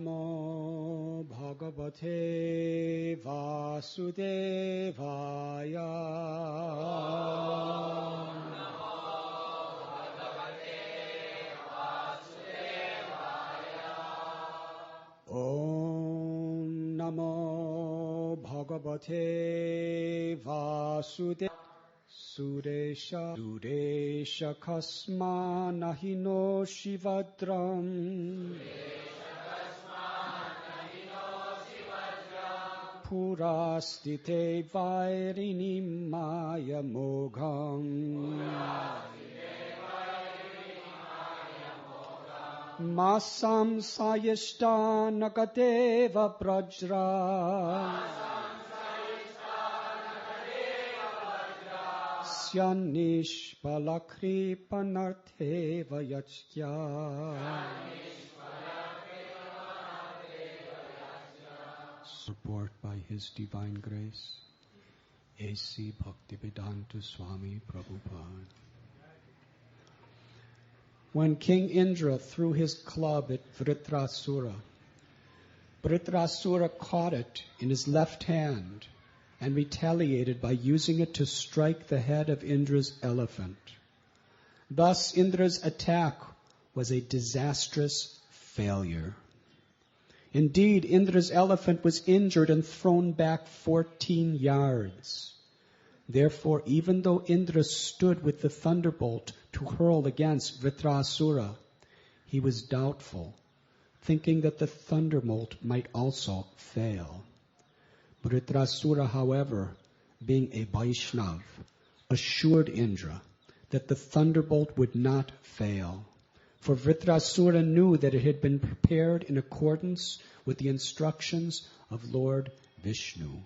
Namo Bhagavate Vasudevaya. Om Namo Bhagavate Vasudevaya. Suresha Kasma Nahino Shivadram Purastite Vairini Maya Mogham Masam Sayishta Nakadeva Prajra Syanish Balakri Panartheva Yachya. Support by His Divine Grace, A.C. Bhaktivedanta Swami Prabhupada. When King Indra threw his club at Vritrasura, Vritrasura caught it in his left hand and retaliated by using it to strike the head of Indra's elephant. Thus, Indra's attack was a disastrous failure. Indeed, Indra's elephant was injured and thrown back 14 yards. Therefore, even though Indra stood with the thunderbolt to hurl against Vritrasura, he was doubtful, thinking that the thunderbolt might also fail. Vritrasura, however, being a Vaishnav, assured Indra that the thunderbolt would not fail. For Vritrasura knew that it had been prepared in accordance with the instructions of Lord Vishnu.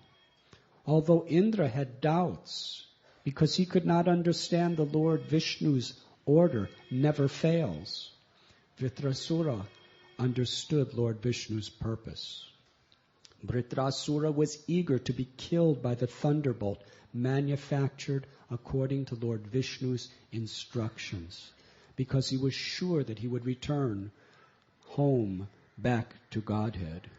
Although Indra had doubts, because he could not understand the Lord Vishnu's order never fails, Vritrasura understood Lord Vishnu's purpose. Vritrasura was eager to be killed by the thunderbolt manufactured according to Lord Vishnu's instructions, because he was sure that he would return home back to Godhead.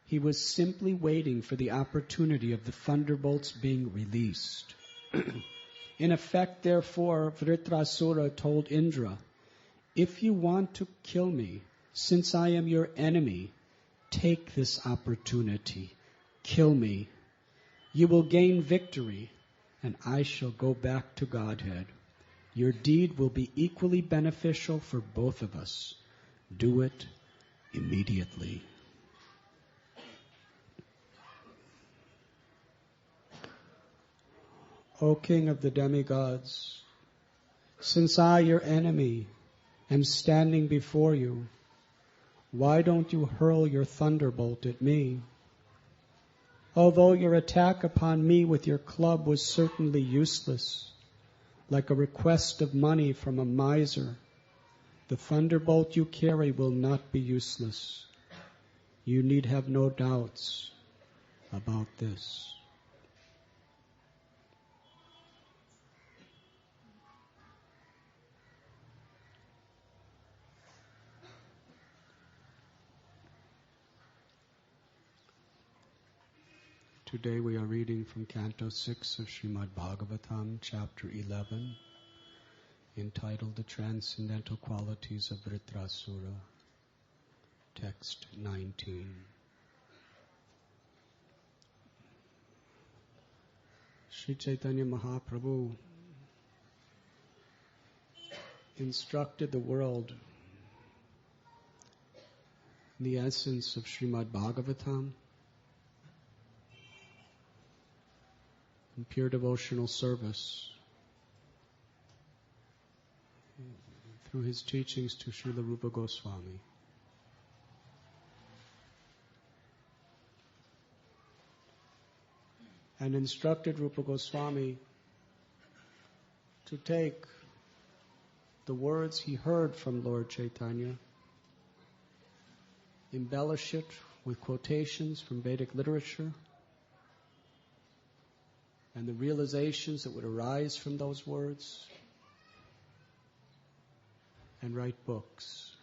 He was simply waiting for the opportunity of the thunderbolts being released. In effect, therefore, Vritrasura told Indra, "If you want to kill me, since I am your enemy, take this opportunity. Kill me. You will gain victory, and I shall go back to Godhead. Your deed will be equally beneficial for both of us. Do it immediately." O King of the demigods, since I, your enemy, am standing before you, why don't you hurl your thunderbolt at me? Although your attack upon me with your club was certainly useless, like a request of money from a miser, the thunderbolt you carry will not be useless. You need have no doubts about this. Today we are reading from Canto 6 of Srimad Bhagavatam, Chapter 11, entitled The Transcendental Qualities of Vritrasura, Text 19. Sri Chaitanya Mahaprabhu instructed the world in the essence of Srimad Bhagavatam, in pure devotional service, through his teachings to Srila Rupa Goswami. And instructed Rupa Goswami to take the words he heard from Lord Chaitanya, embellish it with quotations from Vedic literature, and the realizations that would arise from those words, and write books.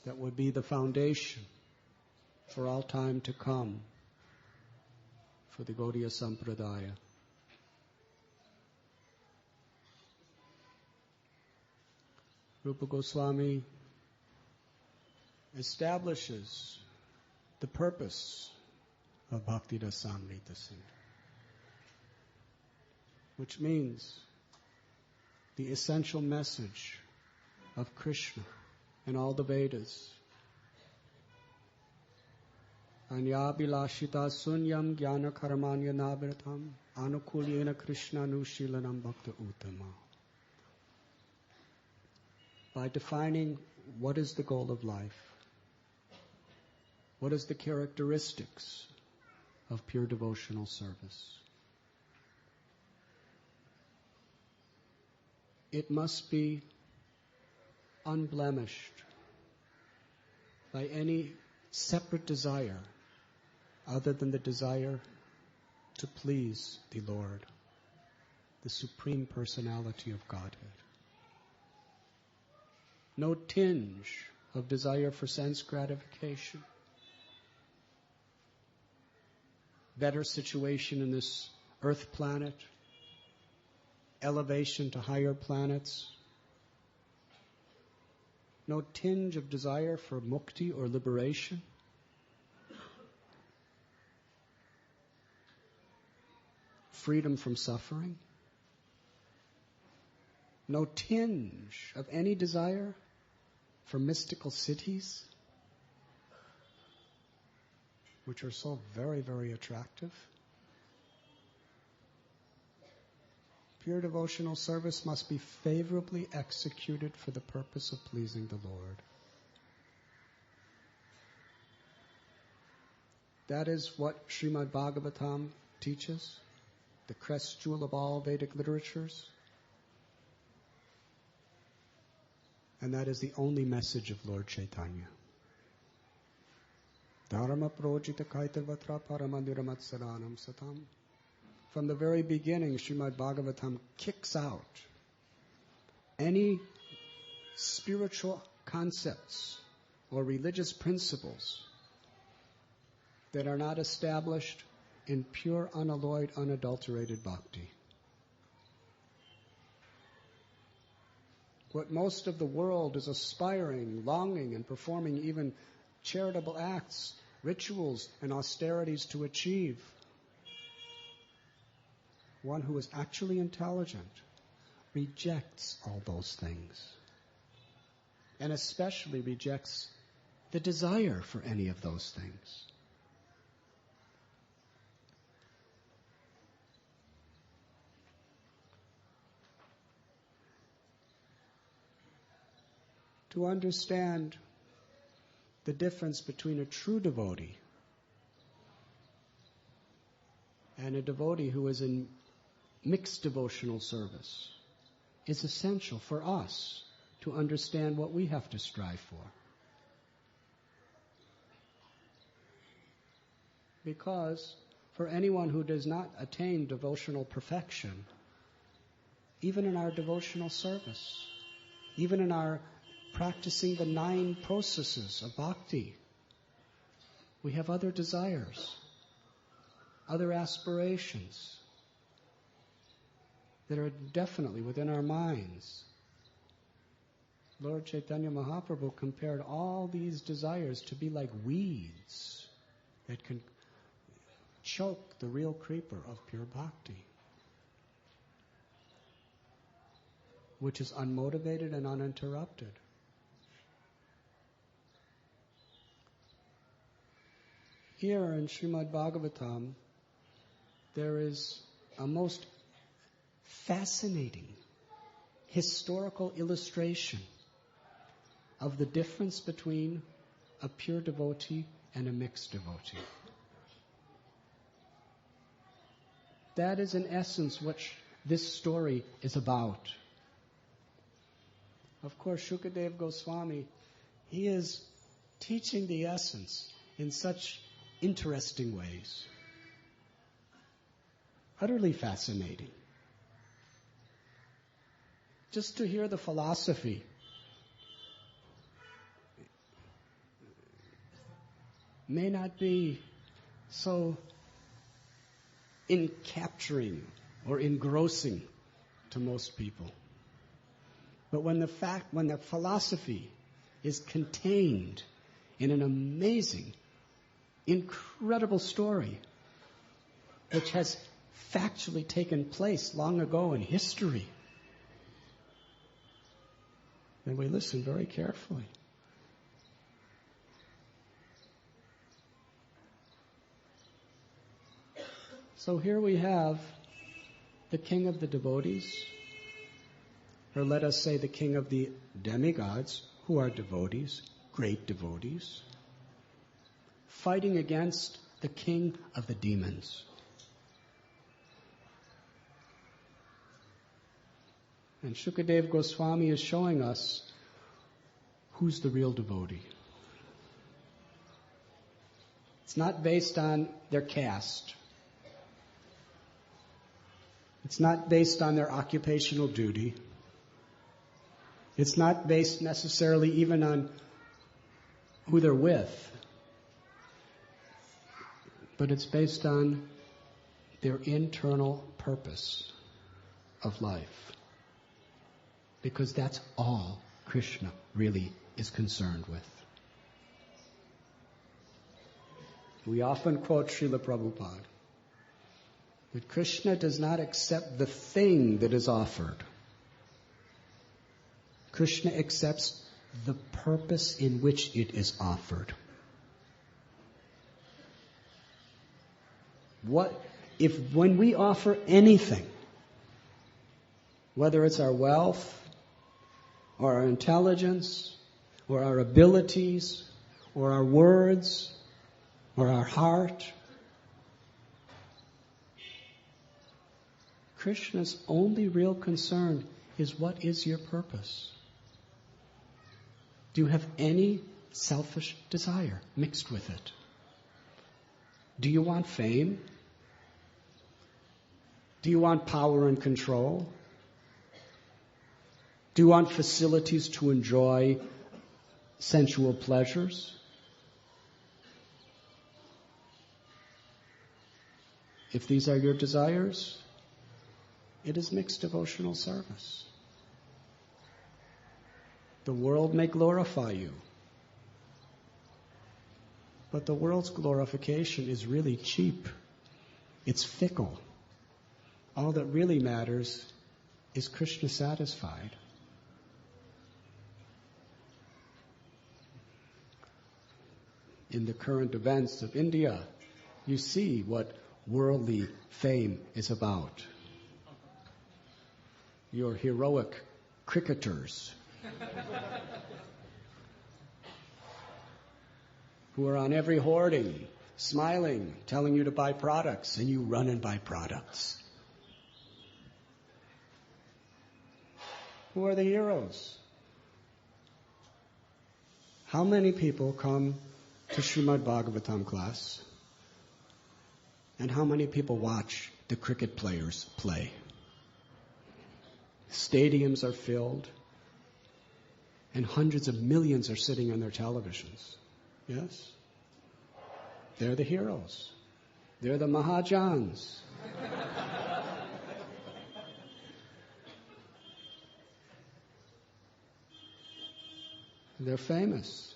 that would be the foundation for all time to come for the Gaudiya Sampradaya. Rupa Goswami establishes the purpose of Bhakti Rasamrita Sindhu, which means the essential message of Krishna in all the Vedas. Anyabhilashita sunyam jnana karamanya navratam anukulyena Krishna nushilanam bhakta uttama. By defining what is the goal of life, what is the characteristics of pure devotional service. It must be unblemished by any separate desire other than the desire to please the Lord, the Supreme Personality of Godhead. No tinge of desire for sense gratification, better situation in this earth planet, elevation to higher planets. No tinge of desire for mukti or liberation. Freedom from suffering. No tinge of any desire for mystical cities, which are so very, very attractive. Pure devotional service must be favorably executed for the purpose of pleasing the Lord. That is what Srimad Bhagavatam teaches, the crest jewel of all Vedic literatures. And that is the only message of Lord Chaitanya. Dharma projita kaitavatra paramandiramatsadaram satam. From the very beginning, Srimad Bhagavatam kicks out any spiritual concepts or religious principles that are not established in pure, unalloyed, unadulterated bhakti. What most of the world is aspiring, longing, and performing even charitable acts, rituals, and austerities to achieve, one who is actually intelligent rejects all those things, and especially rejects the desire for any of those things. To understand the difference between a true devotee and a devotee who is in mixed devotional service is essential for us to understand what we have to strive for. Because for anyone who does not attain devotional perfection, even in our devotional service, even in our practicing the 9 processes of bhakti, we have other desires, other aspirations that are definitely within our minds. Lord Chaitanya Mahaprabhu compared all these desires to be like weeds that can choke the real creeper of pure bhakti, which is unmotivated and uninterrupted. Here in Srimad Bhagavatam, there is a most fascinating historical illustration of the difference between a pure devotee and a mixed devotee. That is in essence what this story is about. Of course, Shukadev Goswami, he is teaching the essence in such interesting ways. Utterly fascinating. Just to hear the philosophy may not be so encapturing or engrossing to most people. But when the philosophy is contained in an amazing, incredible story which has factually taken place long ago in history, then we listen very carefully. So here we have the king of the devotees, or let us say the king of the demigods, who are devotees, great devotees, fighting against the king of the demons. And Shukadev Goswami is showing us who's the real devotee. It's not based on their caste. It's not based on their occupational duty. It's not based necessarily even on who they're with. But it's based on their internal purpose of life. Because that's all Krishna really is concerned with. We often quote Srila Prabhupada that Krishna does not accept the thing that is offered. Krishna accepts the purpose in which it is offered. When we offer anything, whether it's our wealth, or our intelligence, or our abilities, or our words, or our heart, Krishna's only real concern is, what is your purpose? Do you have any selfish desire mixed with it? Do you want fame? Do you want power and control? Do you want facilities to enjoy sensual pleasures? If these are your desires, it is mixed devotional service. The world may glorify you, but the world's glorification is really cheap. It's fickle. All that really matters is Krishna satisfied. In the current events of India, you see what worldly fame is about. Your heroic cricketers who are on every hoarding, smiling, telling you to buy products, and you run and buy products. Who are the heroes? How many people come to Srimad Bhagavatam class, and how many people watch the cricket players play? Stadiums are filled, and hundreds of millions are sitting on their televisions. Yes? They're the heroes. They're the Mahajans. They're famous.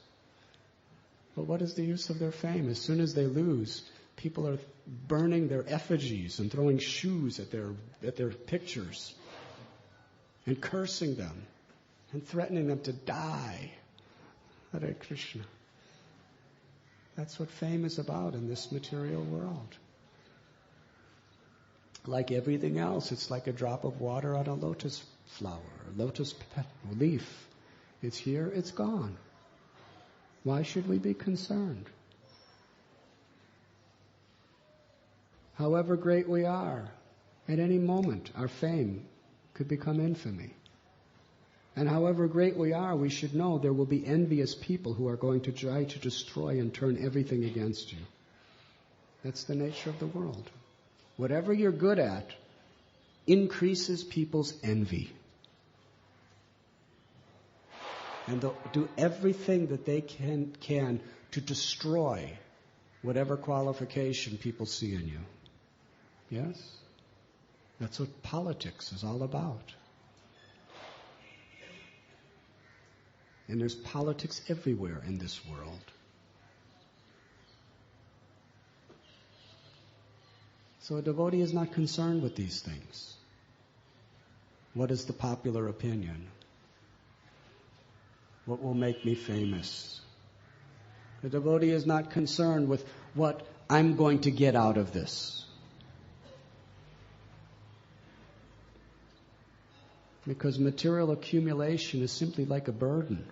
But what is the use of their fame? As soon as they lose, people are burning their effigies and throwing shoes at their pictures and cursing them and threatening them to die. Hare Krishna. That's what fame is about in this material world. Like everything else, it's like a drop of water on a lotus flower, a lotus leaf. It's here, it's gone. Why should we be concerned? However great we are, at any moment our fame could become infamy. And however great we are, we should know there will be envious people who are going to try to destroy and turn everything against you. That's the nature of the world. Whatever you're good at increases people's envy. And they'll do everything that they can to destroy whatever qualification people see in you. Yes? That's what politics is all about. And there's politics everywhere in this world. So a devotee is not concerned with these things. What is the popular opinion? What will make me famous? The devotee is not concerned with what I'm going to get out of this. Because material accumulation is simply like a burden.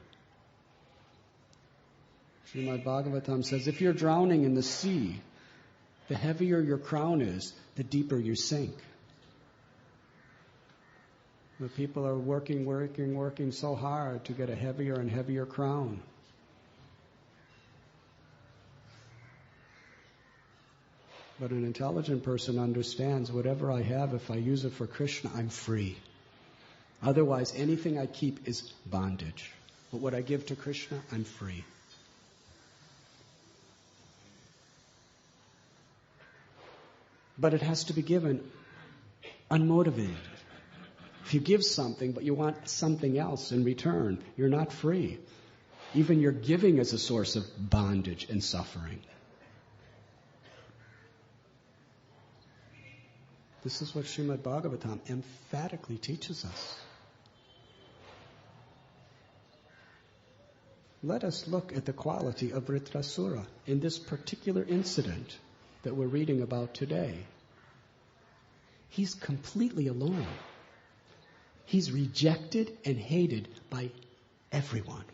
Srimad Bhagavatam says, if you're drowning in the sea, the heavier your crown is, the deeper you sink. The people are working so hard to get a heavier and heavier crown. But an intelligent person understands whatever I have, if I use it for Krishna, I'm free. Otherwise, anything I keep is bondage. But what I give to Krishna, I'm free. But it has to be given unmotivated. If you give something, but you want something else in return, you're not free. Even your giving is a source of bondage and suffering. This is what Srimad Bhagavatam emphatically teaches us. Let us look at the quality of Vritrasura in this particular incident that we're reading about today. He's completely alone. He's rejected and hated by everyone.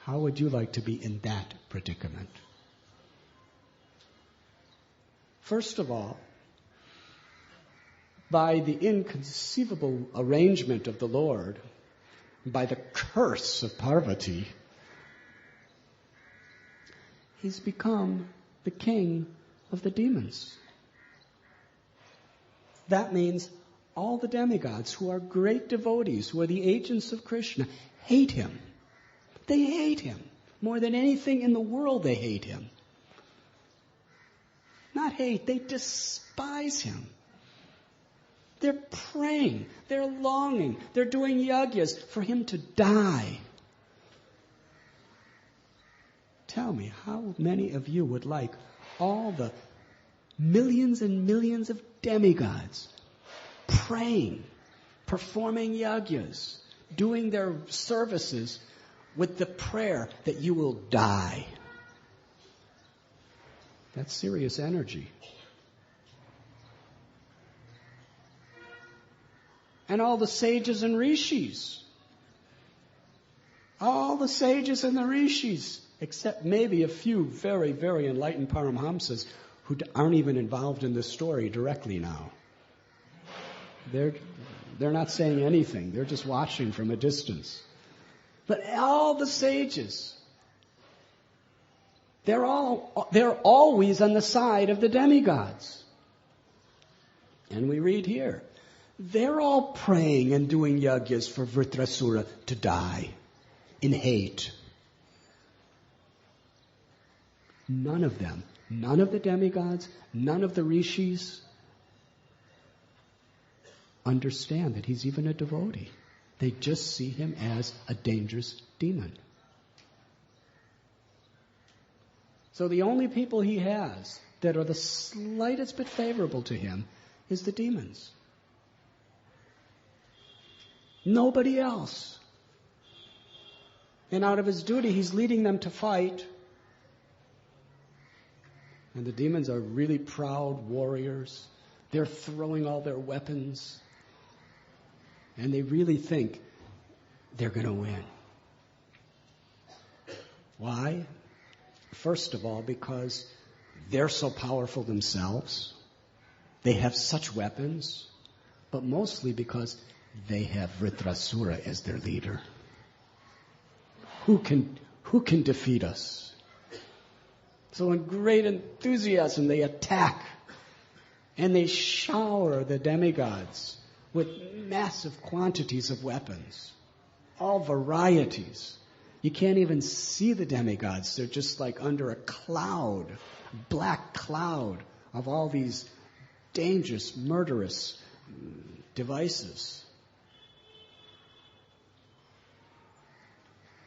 How would you like to be in that predicament? First of all, by the inconceivable arrangement of the Lord, by the curse of Parvati, he's become the king of the demons. That means all the demigods who are great devotees, who are the agents of Krishna, hate him. They hate him. More than anything in the world, they hate him. Not hate, they despise him. They're praying, they're longing, they're doing yagyas for him to die. Tell me, how many of you would like all the millions and millions of demigods praying, performing yagyas, doing their services with the prayer that you will die? That's serious energy. And all the sages and rishis. All the sages and the rishis, except maybe a few very, very enlightened Paramhamsas who aren't even involved in this story directly now. They're not saying anything. They're just watching from a distance. But all the sages, they're always on the side of the demigods. And we read here, they're all praying and doing yagyas for Vritrasura to die in hate. None of them, none of the demigods, none of the rishis understand that he's even a devotee. They just see him as a dangerous demon. So the only people he has that are the slightest bit favorable to him is the demons. Nobody else. And out of his duty, he's leading them to fight. And the demons are really proud warriors. They're throwing all their weapons. And they really think they're going to win. Why? First of all, because they're so powerful themselves. They have such weapons. But mostly because they have Vritrasura as their leader. Who can defeat us? So in great enthusiasm, they attack. And they shower the demigods with massive quantities of weapons. All varieties. You can't even see the demigods. They're just like under a cloud, black cloud of all these dangerous, murderous devices.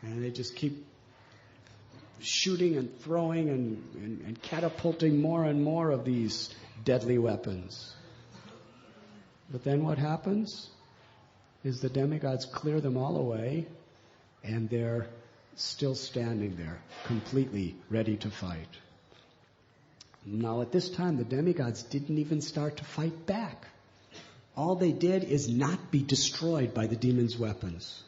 And they just keep shooting and throwing and catapulting more and more of these deadly weapons. But then what happens is the demigods clear them all away, and they're still standing there, completely ready to fight. Now at this time, the demigods didn't even start to fight back. All they did is not be destroyed by the demons' weapons.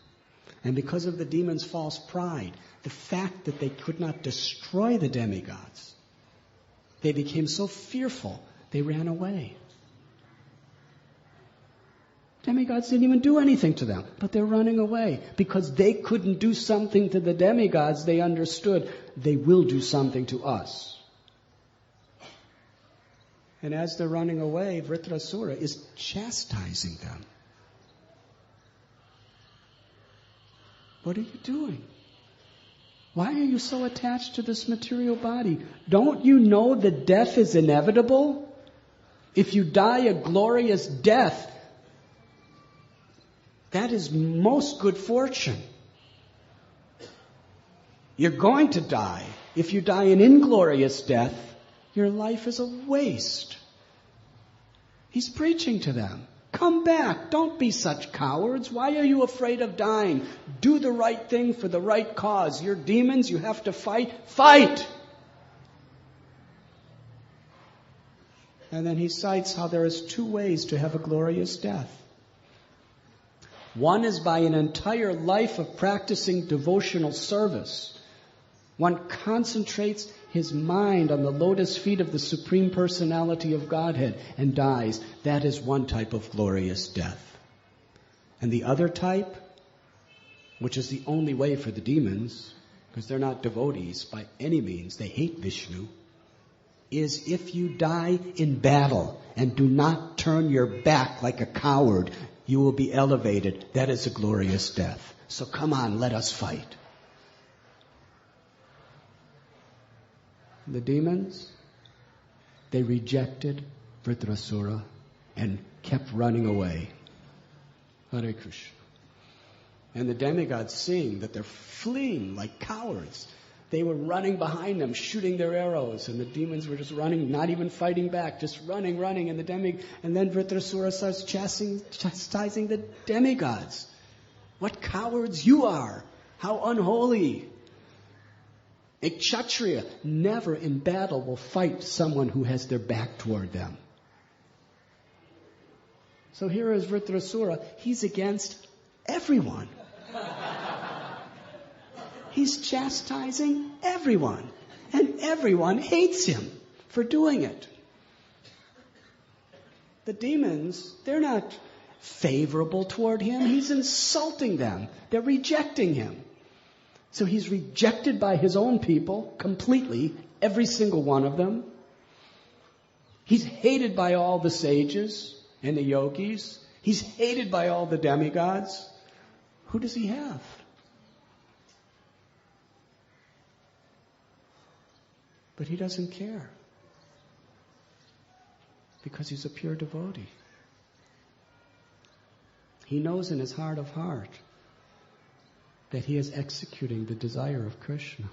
And because of the demons' false pride, the fact that they could not destroy the demigods, they became so fearful, they ran away. Demigods didn't even do anything to them, but they're running away. Because they couldn't do something to the demigods, they understood they will do something to us. And as they're running away, Vritrasura is chastising them. What are you doing? Why are you so attached to this material body? Don't you know that death is inevitable? If you die a glorious death, that is most good fortune. You're going to die. If you die an inglorious death, your life is a waste. He's preaching to them. Come back. Don't be such cowards. Why are you afraid of dying? Do the right thing for the right cause. You're demons. You have to fight. Fight! And then he cites how there is two ways to have a glorious death. One is by an entire life of practicing devotional service. One concentrates his mind on the lotus feet of the Supreme Personality of Godhead and dies. That is one type of glorious death. And the other type, which is the only way for the demons, because they're not devotees by any means, they hate Vishnu, is if you die in battle and do not turn your back like a coward, you will be elevated. That is a glorious death. So come on, let us fight. The demons, they rejected Vritrasura and kept running away. Hare Krishna. And the demigods, seeing that they're fleeing like cowards, they were running behind them, shooting their arrows, and the demons were just running, not even fighting back, just running, and and then Vritrasura starts chastising the demigods. What cowards you are! How unholy! A Kshatriya never in battle will fight someone who has their back toward them. So here is Vritrasura. He's against everyone. He's chastising everyone. And everyone hates him for doing it. The demons, they're not favorable toward him. He's insulting them. They're rejecting him. So he's rejected by his own people completely, every single one of them. He's hated by all the sages and the yogis. He's hated by all the demigods. Who does he have? But he doesn't care. Because he's a pure devotee. He knows in his heart of heart that he is executing the desire of Krishna.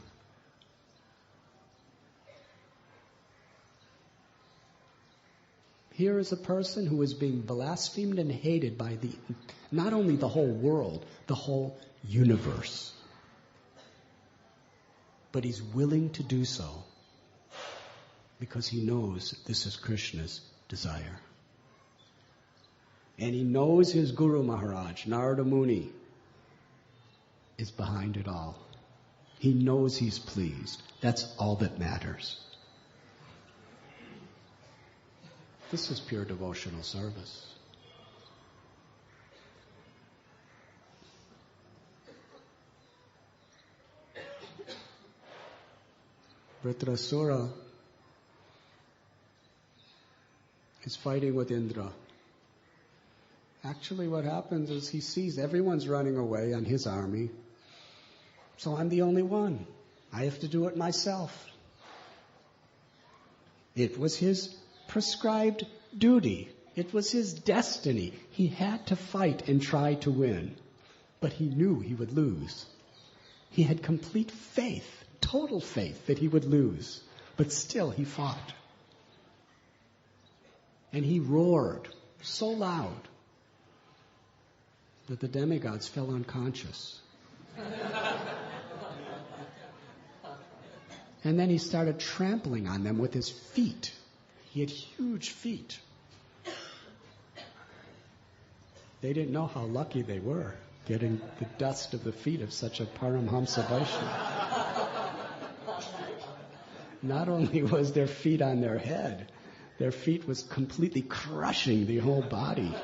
Here is a person who is being blasphemed and hated by not only the whole world, the whole universe. But he's willing to do so because he knows this is Krishna's desire. And he knows his Guru Maharaj, Narada Muni, is behind it all. He knows he's pleased. That's all that matters. This is pure devotional service. Vritrasura is fighting with Indra. Actually, what happens is he sees everyone's running away on his army. So I'm the only one. I have to do it myself. It was his prescribed duty. It was his destiny. He had to fight and try to win. But he knew he would lose. He had complete faith, total faith that he would lose. But still he fought. And he roared so loud that the demigods fell unconscious. And then he started trampling on them with his feet. He had huge feet. They didn't know how lucky they were, getting the dust of the feet of such a Paramhamsa Vaishnava. Not only was their feet on their head, their feet was completely crushing the whole body.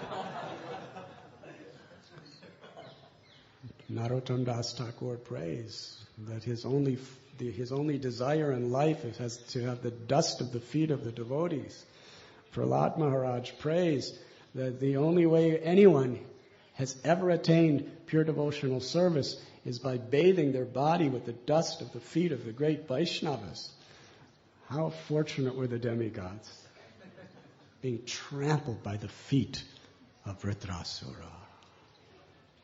Narottam Das Thakur prays that his only desire in life is to have the dust of the feet of the devotees. Prahlad Maharaj prays that the only way anyone has ever attained pure devotional service is by bathing their body with the dust of the feet of the great Vaishnavas. How fortunate were the demigods, being trampled by the feet of Vritrasura.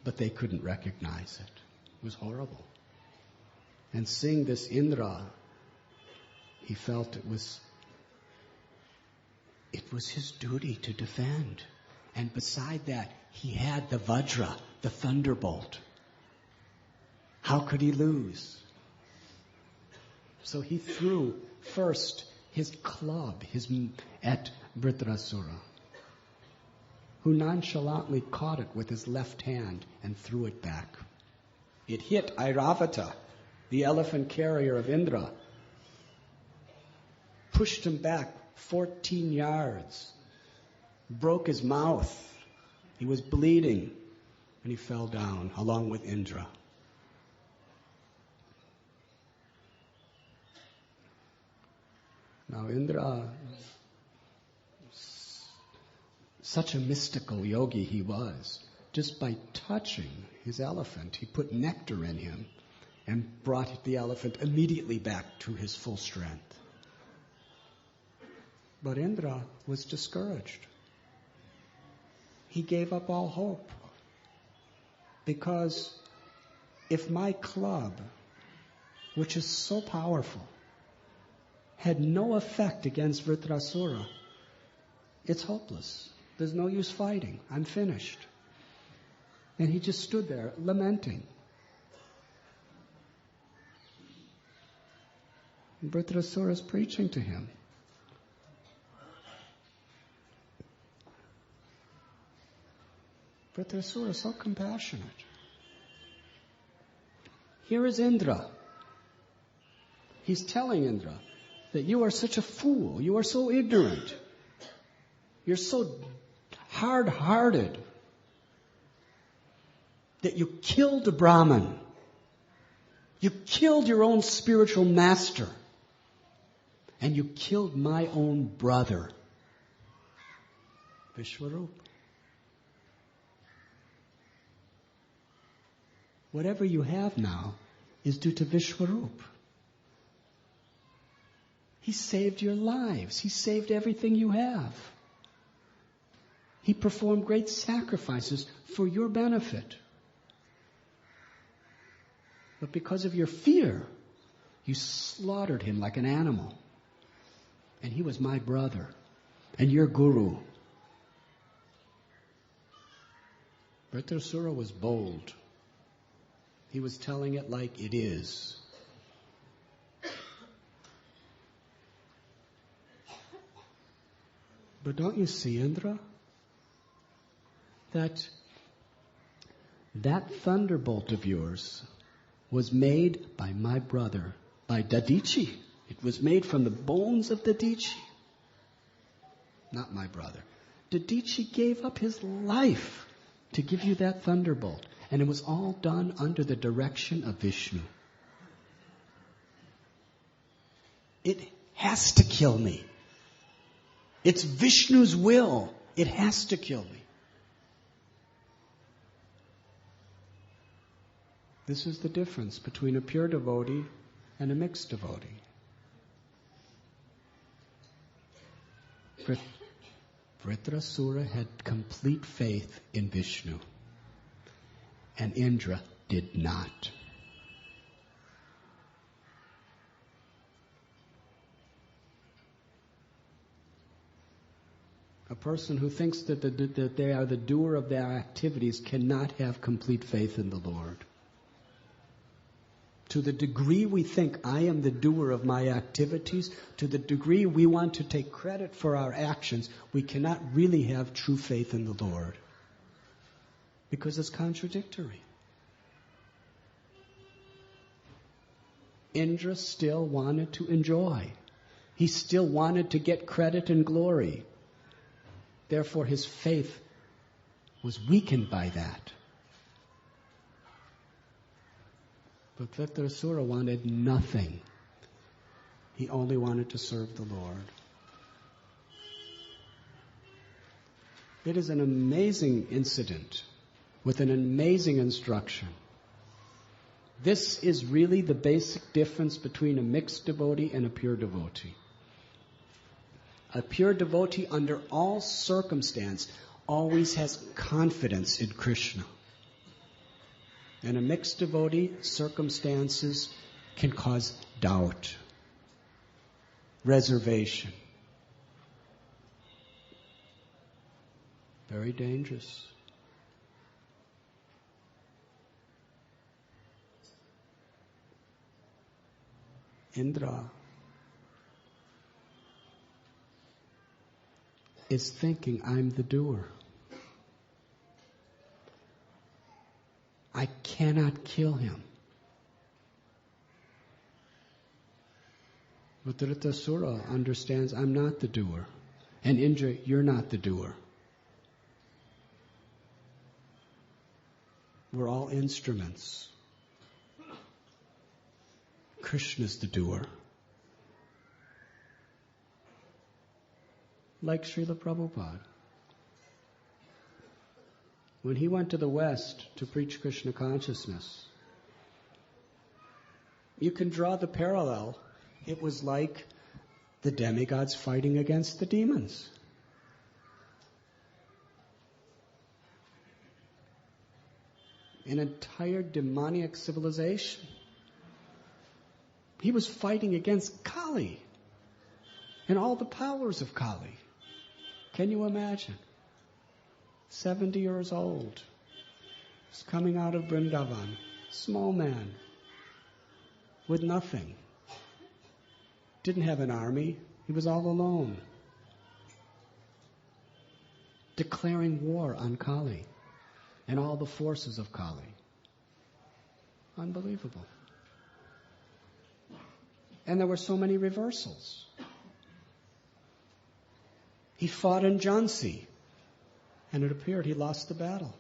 But they couldn't recognize it. It was horrible. And seeing this Indra, he felt it was his duty to defend. And beside that, he had the Vajra, the thunderbolt. How could he lose? So he threw first his club at Vritrasura, who nonchalantly caught it with his left hand and threw it back. It hit Airavata, the elephant carrier of Indra, pushed him back 14 yards, broke his mouth. He was bleeding, and he fell down along with Indra. Now Indra, such a mystical yogi he was, just by touching his elephant, he put nectar in him and brought the elephant immediately back to his full strength. But Indra was discouraged. He gave up all hope. Because if my club, which is so powerful, had no effect against Vritrasura, it's hopeless. There's no use fighting. I'm finished. And he just stood there lamenting. And Vritrasura is preaching to him. Vritrasura is so compassionate. Here is Indra. He's telling Indra that you are such a fool. You are so ignorant. You're so hard-hearted that you killed a Brahmin. You killed your own spiritual master. And you killed my own brother, Vishwarup. Whatever you have now is due to Vishwarup. He saved your lives. He saved everything you have. He performed great sacrifices for your benefit. But because of your fear, you slaughtered him like an animal. And he was my brother and your guru. Vritrasura was bold. He was telling it like it is. But don't you see, Indra, that thunderbolt of yours was made by my brother, by Dadichi. It was made from the bones of Dadichi. Not my brother. Dadichi gave up his life to give you that thunderbolt. And it was all done under the direction of Vishnu. It has to kill me. It's Vishnu's will. It has to kill me. This is the difference between a pure devotee and a mixed devotee. Vritrasura had complete faith in Vishnu, and Indra did not. A person who thinks that they are the doer of their activities cannot have complete faith in the Lord. To the degree we think I am the doer of my activities, to the degree we want to take credit for our actions, we cannot really have true faith in the Lord. Because it's contradictory. Indra still wanted to enjoy. He still wanted to get credit and glory. Therefore his faith was weakened by that. But Vritrasura wanted nothing. He only wanted to serve the Lord. It is an amazing incident with an amazing instruction. This is really the basic difference between a mixed devotee and a pure devotee. A pure devotee, under all circumstance, always has confidence in Krishna. And a mixed devotee, circumstances can cause doubt, reservation. Very dangerous. Indra is thinking, I'm the doer. I cannot kill him. But Vritrasura understands, I'm not the doer. And Indra, you're not the doer. We're all instruments. Krishna's the doer. Like Srila Prabhupada. When he went to the West to preach Krishna consciousness, you can draw the parallel. It was like the demigods fighting against the demons. An entire demoniac civilization. He was fighting against Kali and all the powers of Kali. Can you imagine? 70 years old. He's coming out of Vrindavan. Small man. With nothing. Didn't have an army. He was all alone. Declaring war on Kali and all the forces of Kali. Unbelievable. And there were so many reversals. He fought in Jhansi, and it appeared he lost the battle.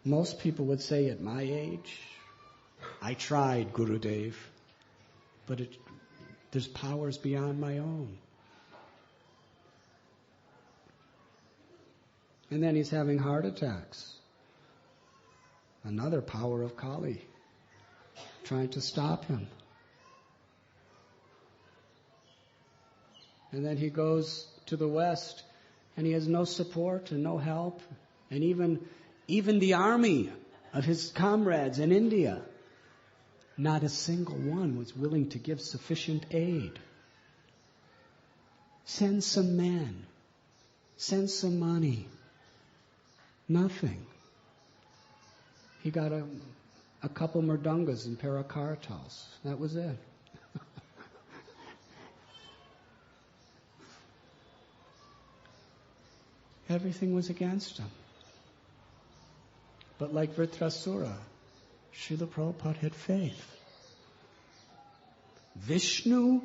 Most people would say, at my age, I tried, Gurudev, but there's powers beyond my own. And then he's having heart attacks. Another power of Kali trying to stop him. And then he goes to the West, and he has no support and no help. And even the army of his comrades in India, not a single one was willing to give sufficient aid. Send some men. Send some money. Nothing. He got a couple murdungas and parakartals. That was it. Everything was against him. But like Vritrasura, Srila Prabhupada had faith. Vishnu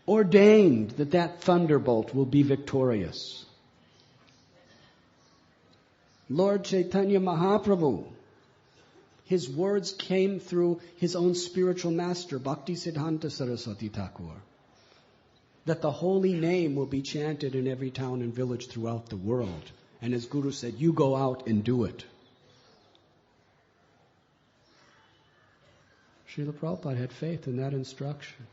ordained that thunderbolt will be victorious. Lord Chaitanya Mahaprabhu, his words came through his own spiritual master, Bhakti Siddhanta Saraswati Thakur, that the holy name will be chanted in every town and village throughout the world. And as Guru said, you go out and do it. Srila Prabhupada had faith in that instruction.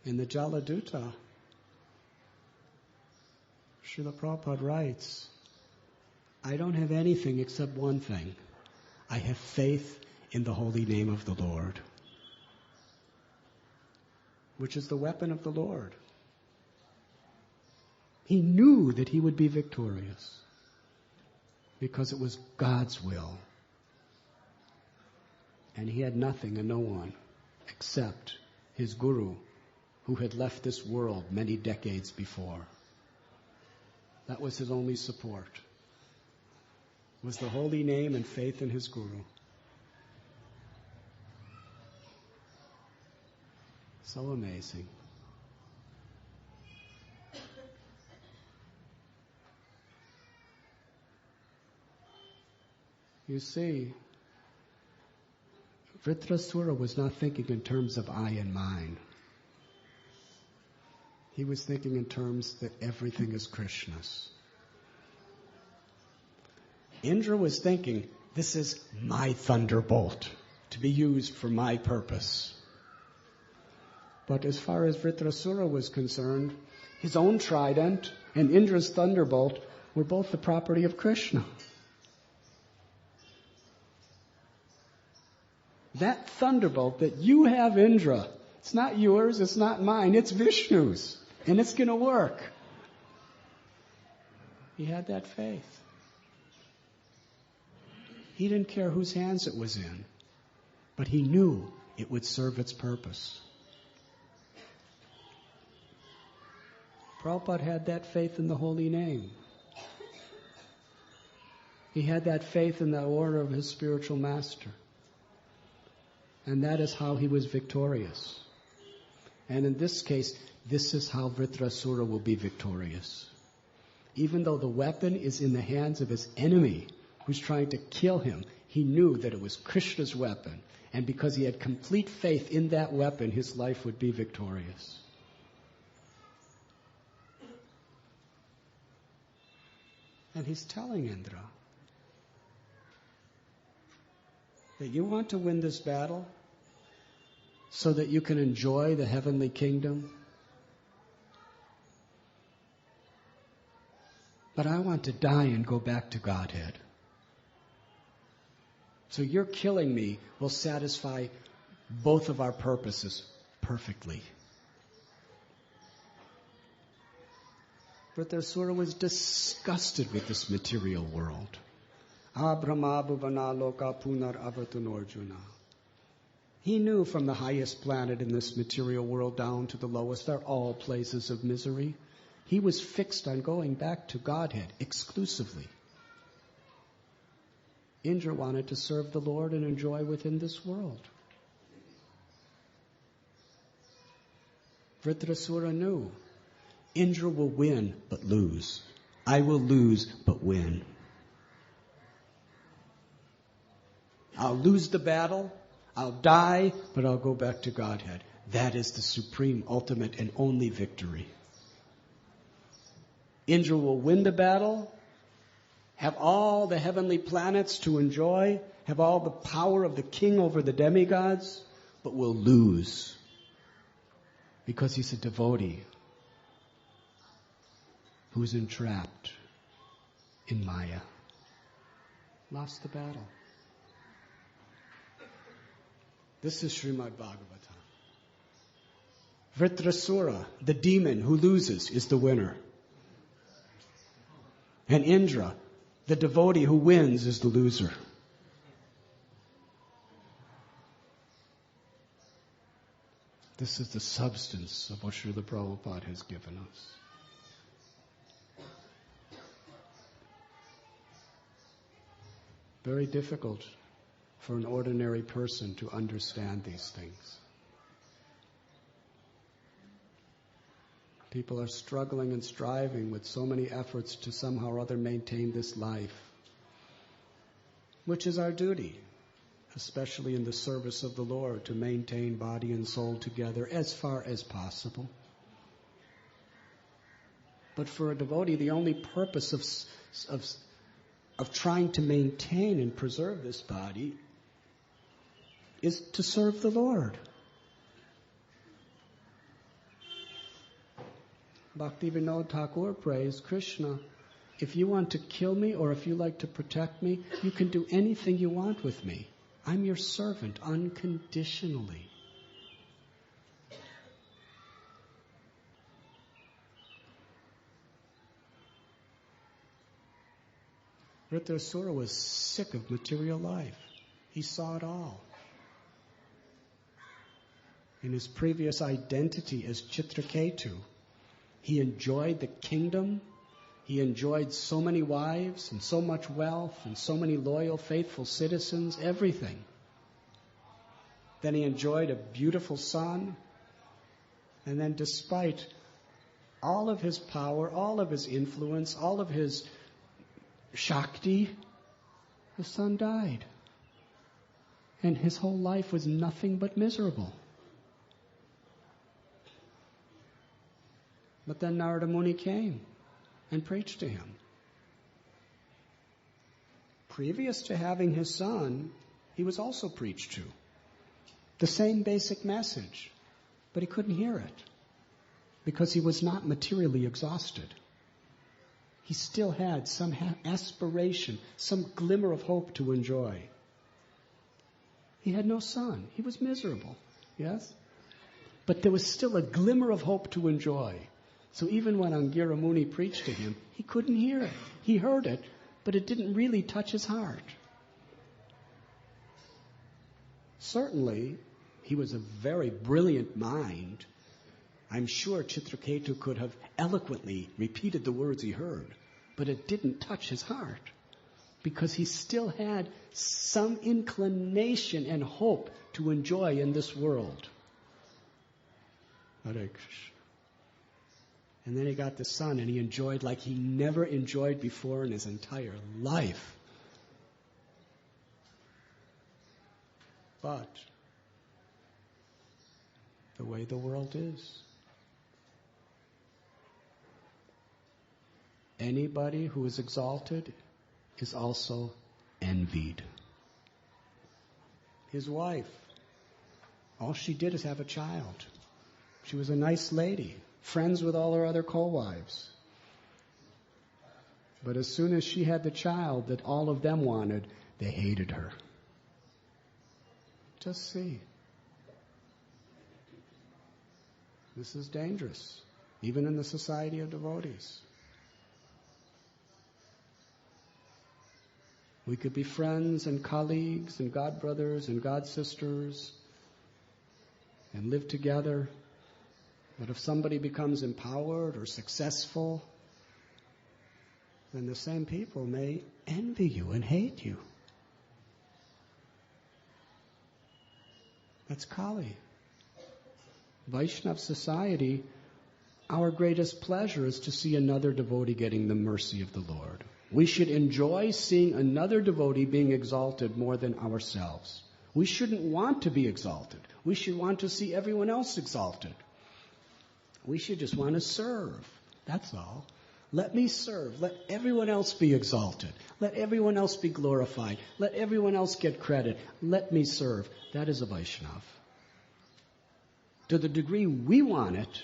In the Jaladutta, Srila Prabhupada writes, I don't have anything except one thing. I have faith in the holy name of the Lord, which is the weapon of the Lord. He knew that he would be victorious because it was God's will. And he had nothing and no one except his guru, who had left this world many decades before. That was his only support, was the holy name and faith in his guru. So amazing. You see, Vritrasura was not thinking in terms of I and mine. He was thinking in terms that everything is Krishna's. Indra was thinking, this is my thunderbolt to be used for my purpose. But as far as Vritrasura was concerned, his own trident and Indra's thunderbolt were both the property of Krishna. That thunderbolt that you have, Indra, it's not yours, it's not mine, it's Vishnu's. And it's going to work. He had that faith. He didn't care whose hands it was in, but he knew it would serve its purpose. Prabhupada had that faith in the holy name. He had that faith in the order of his spiritual master. And that is how he was victorious. And in this case, this is how Vritrasura will be victorious. Even though the weapon is in the hands of his enemy, who's trying to kill him, he knew that it was Krishna's weapon. And because he had complete faith in that weapon, his life would be victorious. And he's telling Indra that you want to win this battle so that you can enjoy the heavenly kingdom. But I want to die and go back to Godhead. So your killing me will satisfy both of our purposes perfectly. Vritrasura was disgusted with this material world. Abrahma bhuvana loka punar avatunarjuna. He knew from the highest planet in this material world down to the lowest, they're all places of misery. He was fixed on going back to Godhead exclusively. Indra wanted to serve the Lord and enjoy within this world. Vritrasura knew, Indra will win but lose. I will lose but win. I'll lose the battle, I'll die, but I'll go back to Godhead. That is the supreme, ultimate, and only victory. Indra will win the battle, have all the heavenly planets to enjoy, have all the power of the king over the demigods, but will lose because he's a devotee who's entrapped in Maya. Lost the battle. This is Srimad Bhagavatam. Vritrasura, the demon who loses, is the winner. And Indra, the devotee who wins, is the loser. This is the substance of what Srila Prabhupada has given us. Very difficult for an ordinary person to understand these things. People are struggling and striving with so many efforts to somehow or other maintain this life, which is our duty, especially in the service of the Lord, to maintain body and soul together as far as possible. But for a devotee, the only purpose of trying to maintain and preserve this body is to serve the Lord. Bhaktivinoda Thakur prays, Krishna, if you want to kill me or if you like to protect me, you can do anything you want with me. I'm your servant unconditionally. Vritrasura was sick of material life. He saw it all. In his previous identity as Chitraketu, he enjoyed the kingdom. He enjoyed so many wives and so much wealth and so many loyal, faithful citizens, everything. Then he enjoyed a beautiful son. And then despite all of his power, all of his influence, all of his Shakti, the son died. And his whole life was nothing but miserable. But then Narada Muni came and preached to him. Previous to having his son, he was also preached to. The same basic message, but he couldn't hear it because he was not materially exhausted. He still had some aspiration, some glimmer of hope to enjoy. He had no son. He was miserable, yes? But there was still a glimmer of hope to enjoy. So even when Angira Muni preached to him, he couldn't hear it. He heard it, but it didn't really touch his heart. Certainly, he was a very brilliant mind. I'm sure Chitraketu could have eloquently repeated the words he heard, but it didn't touch his heart because he still had some inclination and hope to enjoy in this world. Hare Krishna. And then he got the son, and he enjoyed like he never enjoyed before in his entire life. But the way the world is, anybody who is exalted is also envied. His wife, all she did is have a child. She was a nice lady, friends with all her other co-wives. But as soon as she had the child that all of them wanted, they hated her. Just see. This is dangerous, even in the society of devotees. We could be friends and colleagues and god brothers and god sisters and live together. But if somebody becomes empowered or successful, then the same people may envy you and hate you. That's Kali. Vaishnava society, our greatest pleasure is to see another devotee getting the mercy of the Lord. We should enjoy seeing another devotee being exalted more than ourselves. We shouldn't want to be exalted. We should want to see everyone else exalted. We should just want to serve. That's all. Let me serve. Let everyone else be exalted. Let everyone else be glorified. Let everyone else get credit. Let me serve. That is a Vaishnava. To the degree we want it,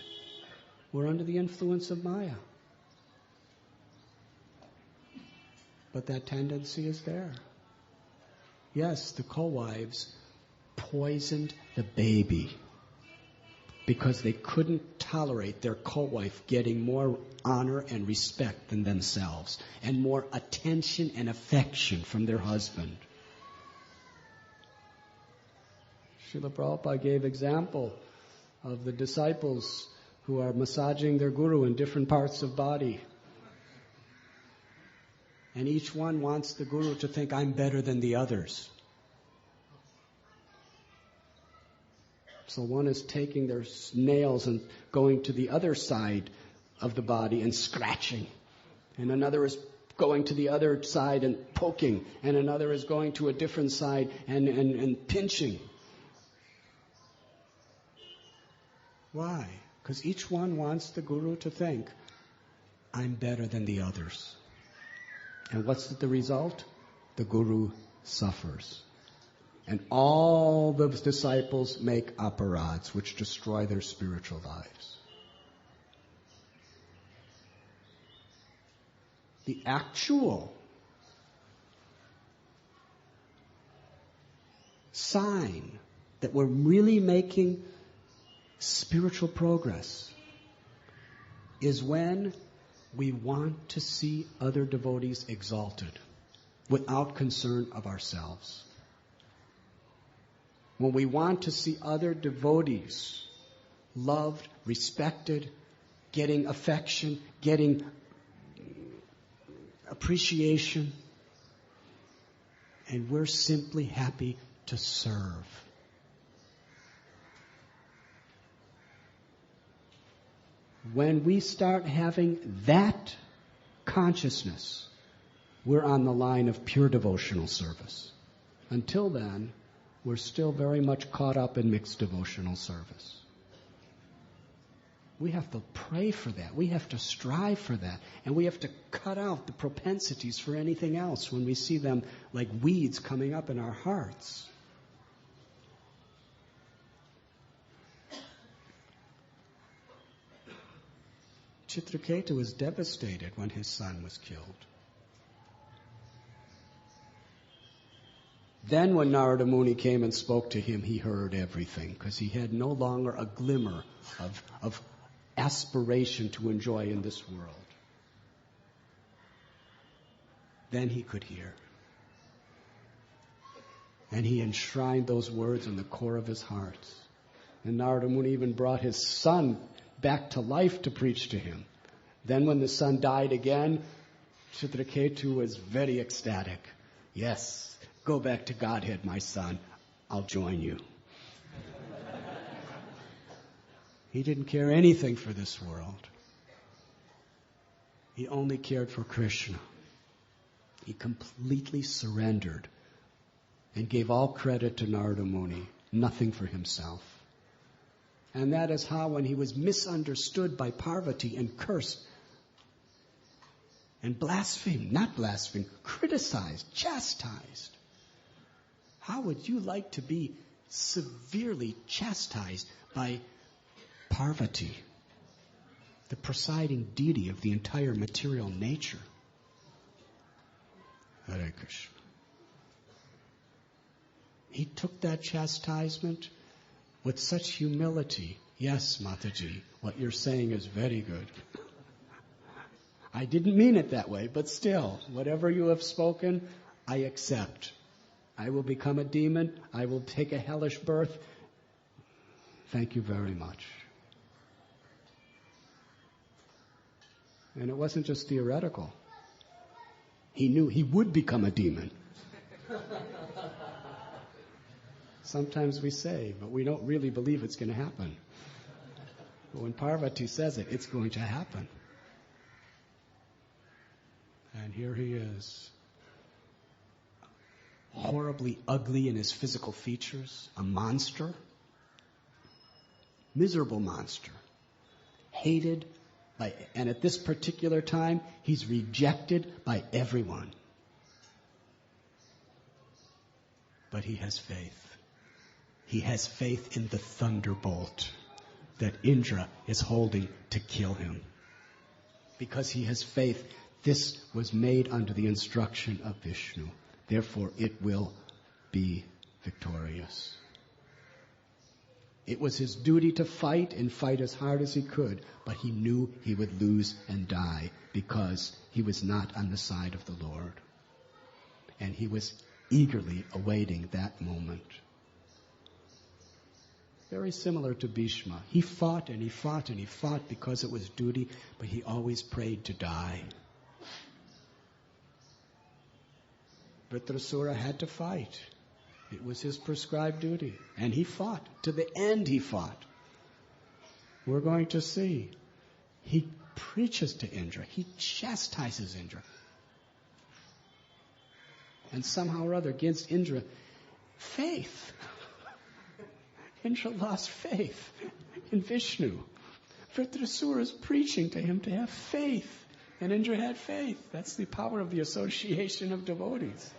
we're under the influence of Maya. But that tendency is there. Yes, the co-wives poisoned the baby because they couldn't tolerate their co-wife getting more honor and respect than themselves and more attention and affection from their husband. Srila Prabhupada gave example of the disciples who are massaging their guru in different parts of body. And each one wants the guru to think, I'm better than the others. So one is taking their nails and going to the other side of the body and scratching. And another is going to the other side and poking. And another is going to a different side and pinching. Why? Because each one wants the guru to think, I'm better than the others. And what's the result? The guru suffers. And all the disciples make aparads, which destroy their spiritual lives. The actual sign that we're really making spiritual progress is when we want to see other devotees exalted without concern of ourselves. When we want to see other devotees loved, respected, getting affection, getting appreciation, and we're simply happy to serve. When we start having that consciousness, we're on the line of pure devotional service. Until then, we're still very much caught up in mixed devotional service. We have to pray for that. We have to strive for that. And we have to cut out the propensities for anything else when we see them like weeds coming up in our hearts. Chitraketu was devastated when his son was killed. Then when Narada Muni came and spoke to him, he heard everything, because he had no longer a glimmer of aspiration to enjoy in this world. Then he could hear. And he enshrined those words in the core of his heart. And Narada Muni even brought his son back to life to preach to him. Then when the son died again, Chitraketu was very ecstatic. Yes, go back to Godhead, my son. I'll join you. He didn't care anything for this world. He only cared for Krishna. He completely surrendered and gave all credit to Narada Muni, nothing for himself. And that is how, when he was misunderstood by Parvati and cursed and criticized, chastised. How would you like to be severely chastised by Parvati, the presiding deity of the entire material nature? Hare Krishna. He took that chastisement with such humility. Yes, Mataji, what you're saying is very good. I didn't mean it that way, but still, whatever you have spoken, I accept. I will become a demon. I will take a hellish birth. Thank you very much. And it wasn't just theoretical. He knew he would become a demon. Sometimes we say, but we don't really believe it's going to happen. But when Parvati says it, it's going to happen. And here he is, horribly ugly in his physical features, a monster, miserable monster, hated by, and at this particular time, he's rejected by everyone. But he has faith. He has faith in the thunderbolt that Indra is holding to kill him. Because he has faith, this was made under the instruction of Vishnu. Therefore, it will be victorious. It was his duty to fight and fight as hard as he could, but he knew he would lose and die because he was not on the side of the Lord. And he was eagerly awaiting that moment. Very similar to Bhishma. He fought and he fought and he fought because it was duty, but he always prayed to die. Vritrasura had to fight. It was his prescribed duty. And he fought. To the end he fought. We're going to see. He preaches to Indra. He chastises Indra. And somehow or other gives Indra faith. Indra lost faith in Vishnu. Vritrasura is preaching to him to have faith And Indra had faith. That's the power of the association of devotees.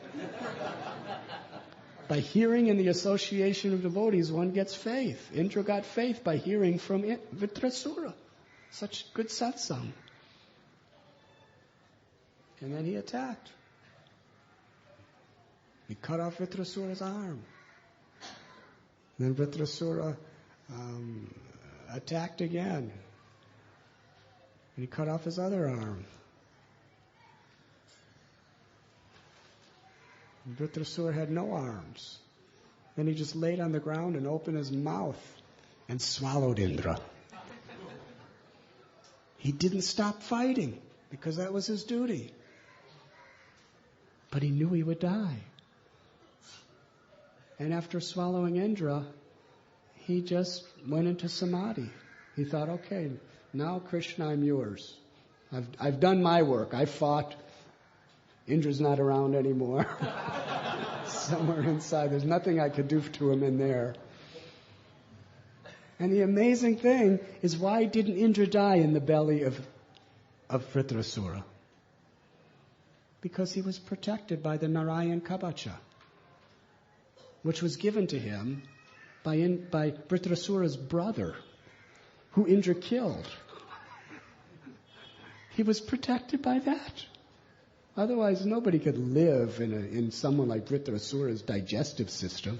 By hearing in the association of devotees, one gets faith. Indra got faith by hearing from Vritrasura. Such good satsang. And then he attacked. He cut off Vritrasura's arm. And then Vritrasura attacked again. And he cut off his other arm. And Vritrasura had no arms. Then he just laid on the ground and opened his mouth and swallowed Indra. He didn't stop fighting because that was his duty. But he knew he would die. And after swallowing Indra, he just went into samadhi. He thought, okay, now Krishna, I'm yours. I've done my work. I fought. Indra's not around anymore. Somewhere inside. There's nothing I could do to him in there. And the amazing thing is, why didn't Indra die in the belly of Vritrasura? Because he was protected by the Narayan Kabacha, which was given to him by Vritrasura's brother, who Indra killed. He was protected by that. Otherwise, nobody could live in someone like Vritrasura's digestive system.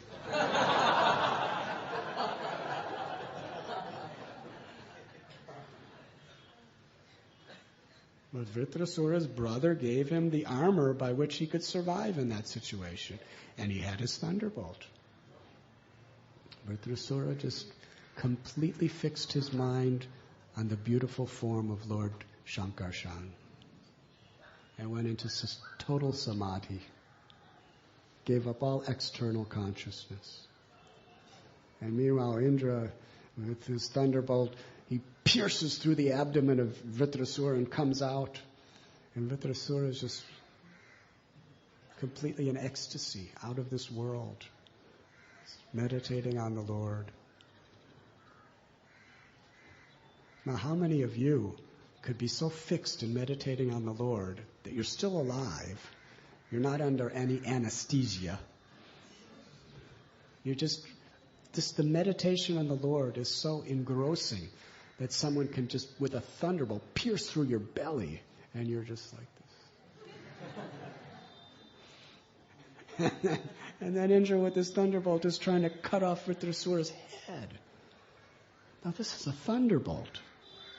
But Vritrasura's brother gave him the armor by which he could survive in that situation. And he had his thunderbolt. Vritrasura just completely fixed his mind on the beautiful form of Lord Shankarshan and went into total samadhi, gave up all external consciousness. And meanwhile, Indra, with his thunderbolt, he pierces through the abdomen of Vritrasura and comes out. And Vritrasura is just completely in ecstasy, out of this world, meditating on the Lord. Now, how many of you could be so fixed in meditating on the Lord that you're still alive, you're not under any anesthesia, you're just the meditation on the Lord is so engrossing that someone can just, with a thunderbolt, pierce through your belly, and you're just like this. And then Indra, with his thunderbolt, is trying to cut off Vritrasura's head. Now, this is a thunderbolt.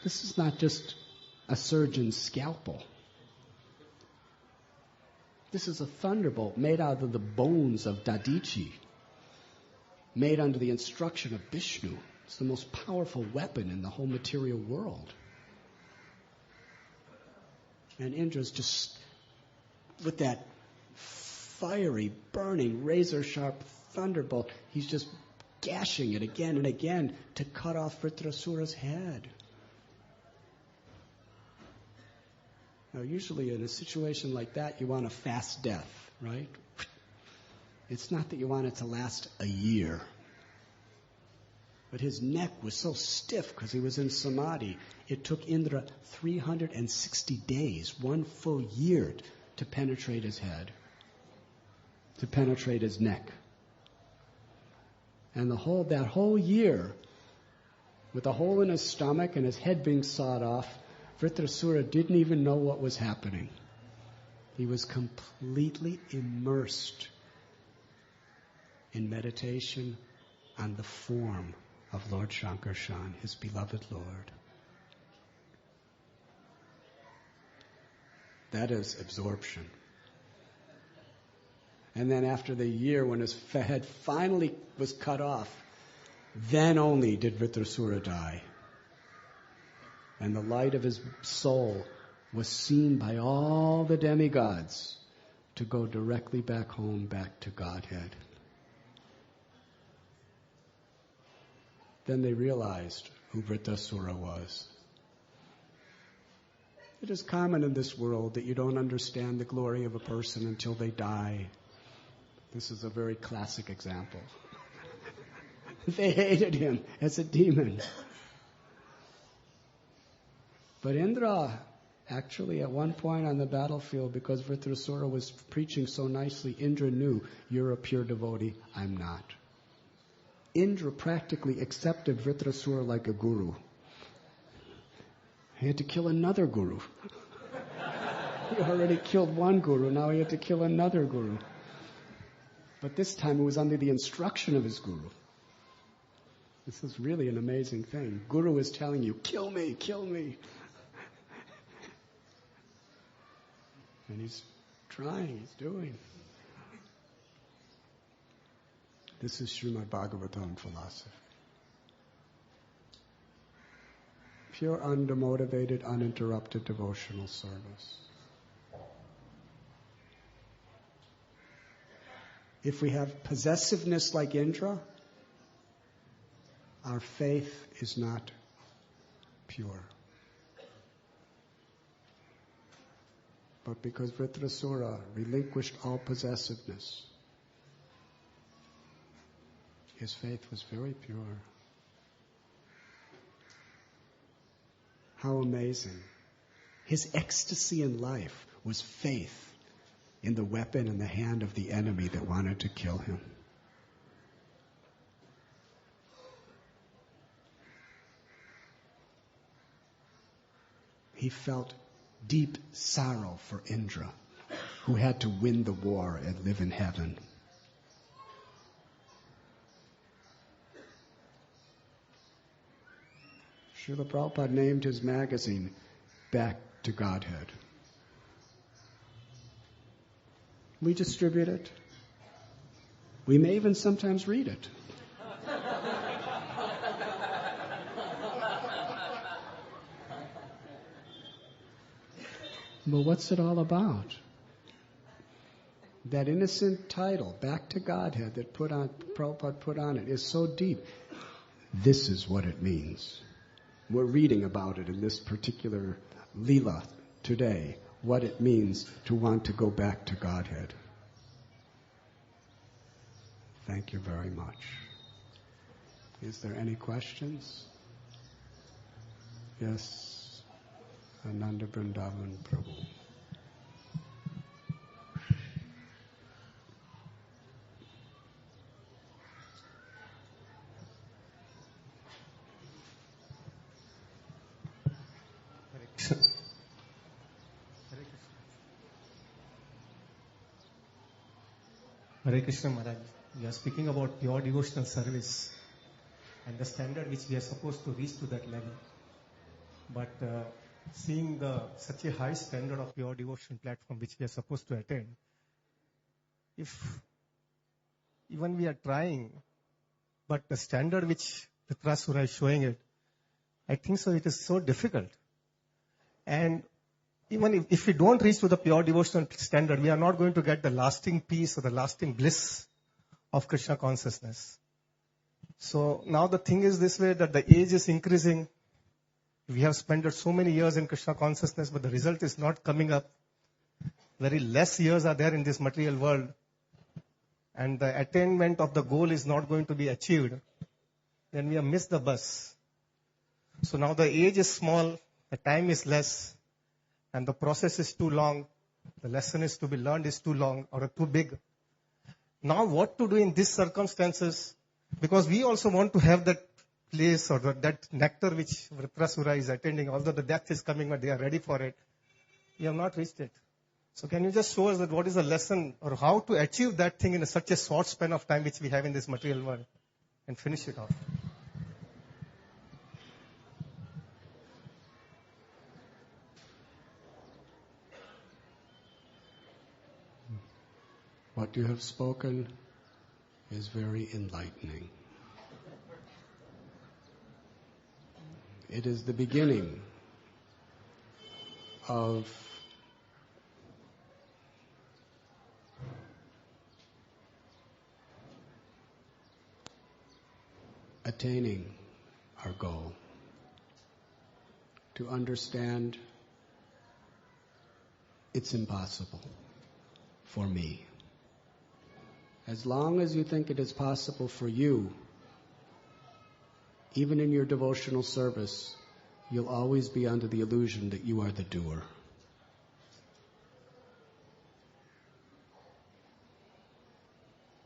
This is not just a surgeon's scalpel. This is a thunderbolt made out of the bones of Dadichi, made under the instruction of Vishnu. It's the most powerful weapon in the whole material world. And Indra's just, with that fiery, burning, razor-sharp thunderbolt, he's just gashing it again and again to cut off Vritrasura's head. Now, usually in a situation like that, you want a fast death, right? It's not that you want it to last a year. But his neck was so stiff because he was in samadhi. It took Indra 360 days, 1 full year, to penetrate his head, to penetrate his neck. And that whole year, with a hole in his stomach and his head being sawed off, Vritrasura didn't even know what was happening. He was completely immersed in meditation on the form of Lord Shankarshan, his beloved Lord. That is absorption. And then after the year, when his head finally was cut off, then only did Vritrasura die. And the light of his soul was seen by all the demigods to go directly back home, back to Godhead. Then they realized who Vritrasura was. It is common in this world that you don't understand the glory of a person until they die. This is a very classic example. They hated him as a demon. But Indra Actually, at one point on the battlefield, because Vritrasura was preaching so nicely, Indra knew, you're a pure devotee, I'm not. Indra practically accepted Vritrasura like a guru. He had to kill another guru. He already killed one guru, now he had to kill another guru. But this time it was under the instruction of his guru. This is really an amazing thing. Guru is telling you, kill me, kill me. And he's trying, he's doing. This is Srimad Bhagavatam philosophy. Pure, undemotivated, uninterrupted devotional service. If we have possessiveness like Indra, our faith is not pure. But because Vritrasura relinquished all possessiveness, his faith was very pure. How amazing. His ecstasy in life was faith in the weapon in the hand of the enemy that wanted to kill him. He felt deep sorrow for Indra, who had to win the war and live in heaven. Srila Prabhupada named his magazine Back to Godhead. We distribute it. We may even sometimes read it. But what's it all about? That innocent title, Back to Godhead, that Prabhupada put on it, is so deep. This is what it means. We're reading about it in this particular Leela today, what it means to want to go back to Godhead. Thank you very much. Is there any questions? Yes, Ananda Vrindavan Prabhu. Hare Krishna Maharaj, we are speaking about pure devotional service and the standard which we are supposed to reach to that level. But seeing such a high standard of pure devotion platform which we are supposed to attain, if even we are trying, but the standard which Vritrasura is showing it, I think so it is so difficult. And even if we don't reach to the pure devotional standard, we are not going to get the lasting peace or the lasting bliss of Krishna consciousness. So now the thing is this way, that the age is increasing. We have spent so many years in Krishna consciousness, but the result is not coming up. Very less years are there in this material world. And the attainment of the goal is not going to be achieved. Then we have missed the bus. So now the age is small, the time is less, and the process is too long. The lesson is to be learned is too long or too big. Now what to do in these circumstances? Because we also want to have that place or that nectar which Vritrasura is attending, although the death is coming, but they are ready for it. We have not reached it. So can you just show us that what is the lesson or how to achieve that thing in such a short span of time which we have in this material world and finish it off? What you have spoken is very enlightening. It is the beginning of attaining our goal. To understand it's impossible for me. As long as you think it is possible for you, even in your devotional service, you'll always be under the illusion that you are the doer.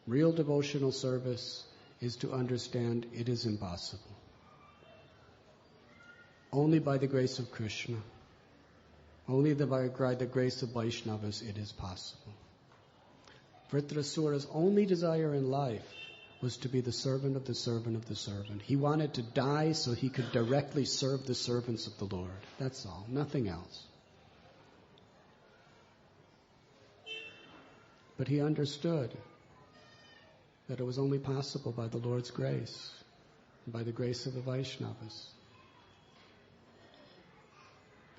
Real devotional service is to understand it is impossible. Only by the grace of Krishna, only by the grace of Vaishnavas, it is possible. Vritrasura's only desire in life was to be the servant of the servant of the servant. He wanted to die so he could directly serve the servants of the Lord. That's all, nothing else. But he understood that it was only possible by the Lord's grace, by the grace of the Vaishnavas.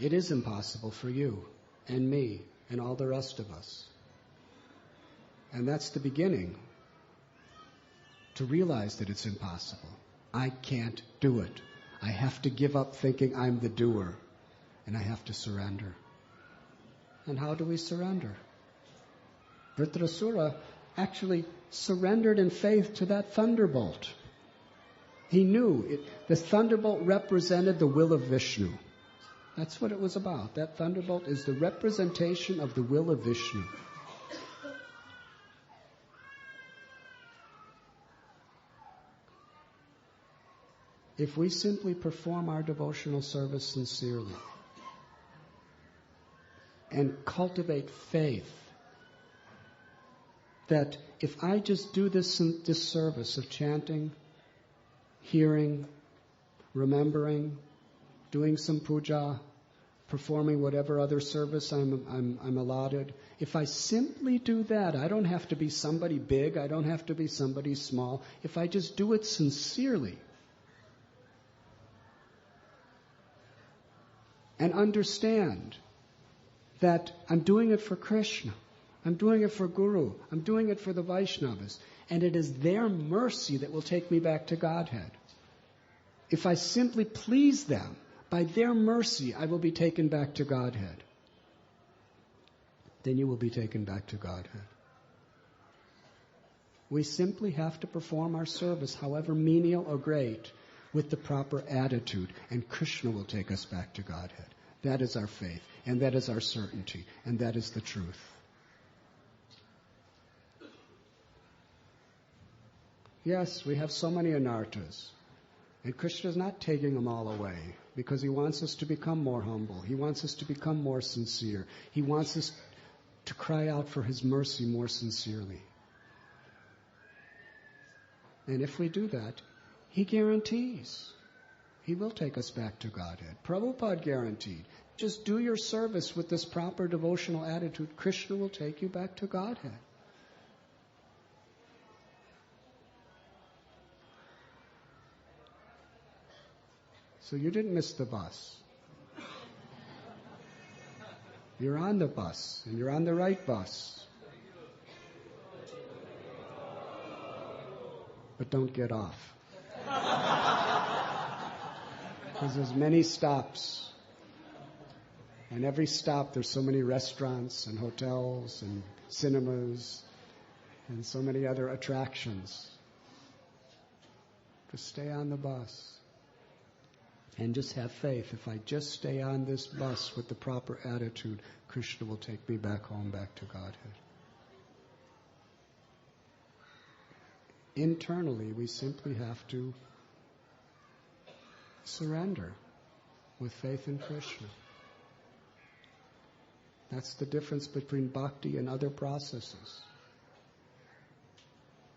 It is impossible for you and me and all the rest of us. And that's the beginning, to realize that it's impossible. I can't do it. I have to give up thinking I'm the doer, and I have to surrender. And how do we surrender? Vritrasura actually surrendered in faith to that thunderbolt. He knew it. The thunderbolt represented the will of Vishnu. That's what it was about. That thunderbolt is the representation of the will of Vishnu. If we simply perform our devotional service sincerely and cultivate faith that if I just do this service of chanting, hearing, remembering, doing some puja, performing whatever other service I'm allotted, if I simply do that, I don't have to be somebody big, I don't have to be somebody small. If I just do it sincerely and understand that I'm doing it for Krishna, I'm doing it for Guru, I'm doing it for the Vaishnavas, and it is their mercy that will take me back to Godhead. If I simply please them, by their mercy I will be taken back to Godhead. Then you will be taken back to Godhead. We simply have to perform our service, however menial or great, with the proper attitude, and Krishna will take us back to Godhead. That is our faith, and that is our certainty, and that is the truth. Yes, we have so many anarthas, and Krishna is not taking them all away, because he wants us to become more humble. He wants us to become more sincere. He wants us to cry out for his mercy more sincerely. And if we do that, he guarantees he will take us back to Godhead. Prabhupada guaranteed. Just do your service with this proper devotional attitude. Krishna will take you back to Godhead. So you didn't miss the bus. You're on the bus, and you're on the right bus. But don't get off. Because there's many stops. And every stop there's so many restaurants and hotels and cinemas and so many other attractions. Just stay on the bus. And just have faith. If I just stay on this bus with the proper attitude, Krishna will take me back home, back to Godhead. Internally, we simply have to surrender with faith in Krishna. That's the difference between bhakti and other processes.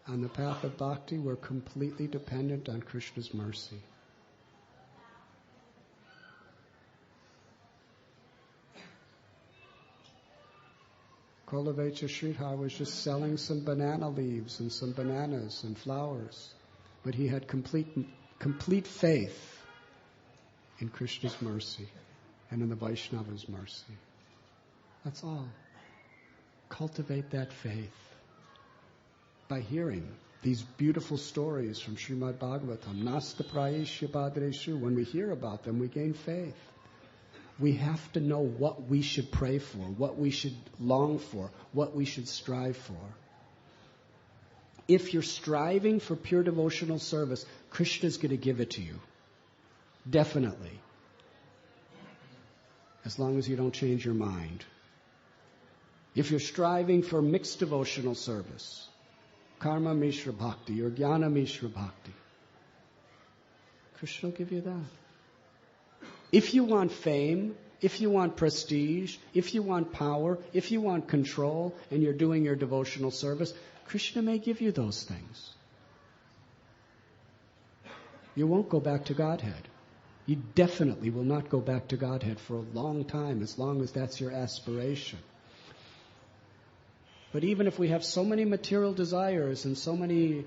On the path of bhakti, we're completely dependent on Krishna's mercy. Kolavecha Sridhar was just selling some banana leaves and some bananas and flowers. But he had complete faith in Krishna's mercy and in the Vaishnava's mercy. That's all. Cultivate that faith by hearing these beautiful stories from Srimad Bhagavatam. Nasta prayeshya bhadreshu. When we hear about them, we gain faith. We have to know what we should pray for, what we should long for, what we should strive for. If you're striving for pure devotional service, Krishna is going to give it to you. Definitely. as long as you don't change your mind. If you're striving for mixed devotional service, Karma Mishra Bhakti or Jnana Mishra Bhakti, Krishna will give you that. If you want fame, if you want prestige, if you want power, if you want control, and you're doing your devotional service, Krishna may give you those things. You won't go back to Godhead. You definitely will not go back to Godhead for a long time, as long as that's your aspiration. But even if we have so many material desires and so many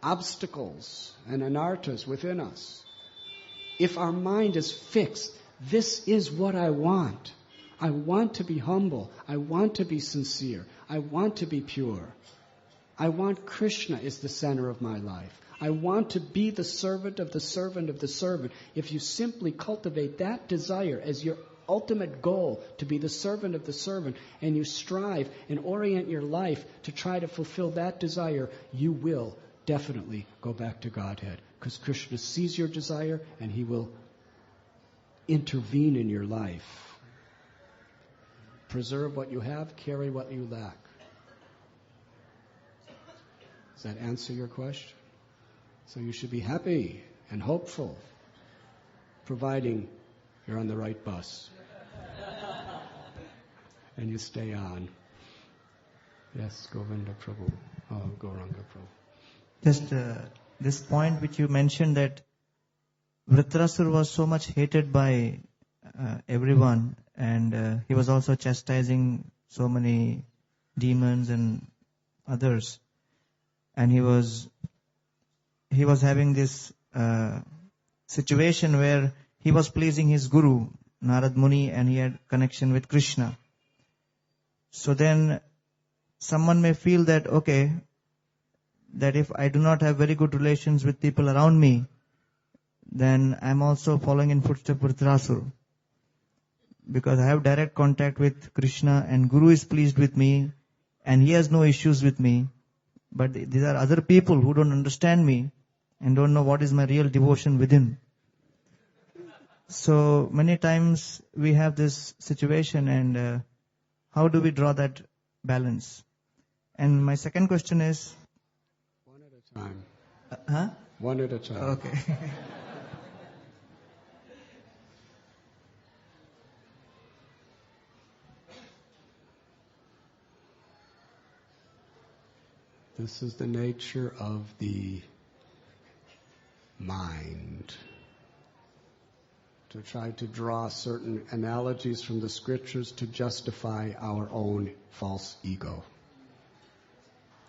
obstacles and anarthas within us, if our mind is fixed, this is what I want. I want to be humble. I want to be sincere. I want to be pure. I want Krishna is the center of my life. I want to be the servant of the servant of the servant. If you simply cultivate that desire as your ultimate goal, to be the servant of the servant, and you strive and orient your life to try to fulfill that desire, you will definitely go back to Godhead. Because Krishna sees your desire and He will intervene in your life. Preserve what you have, carry what you lack. Does that answer your question? So you should be happy and hopeful, providing you're on the right bus. And you stay on. Yes, Govinda Prabhu. Oh, Gauranga Prabhu. Just this point which you mentioned, that Vritrasura was so much hated by everyone, and he was also chastising so many demons and others, and he was having this situation where he was pleasing his guru Narad Muni, and he had connection with Krishna. So then someone may feel that, okay, that if I do not have very good relations with people around me, then I'm also following in footsteps of Vritrasura. Because I have direct contact with Krishna and Guru is pleased with me and he has no issues with me. But these are other people who don't understand me and don't know what is my real devotion within. So many times we have this situation, and how do we draw that balance? And my second question is... One at a time. Huh? One at a time. Okay. This is the nature of the mind. To try to draw certain analogies from the scriptures to justify our own false ego.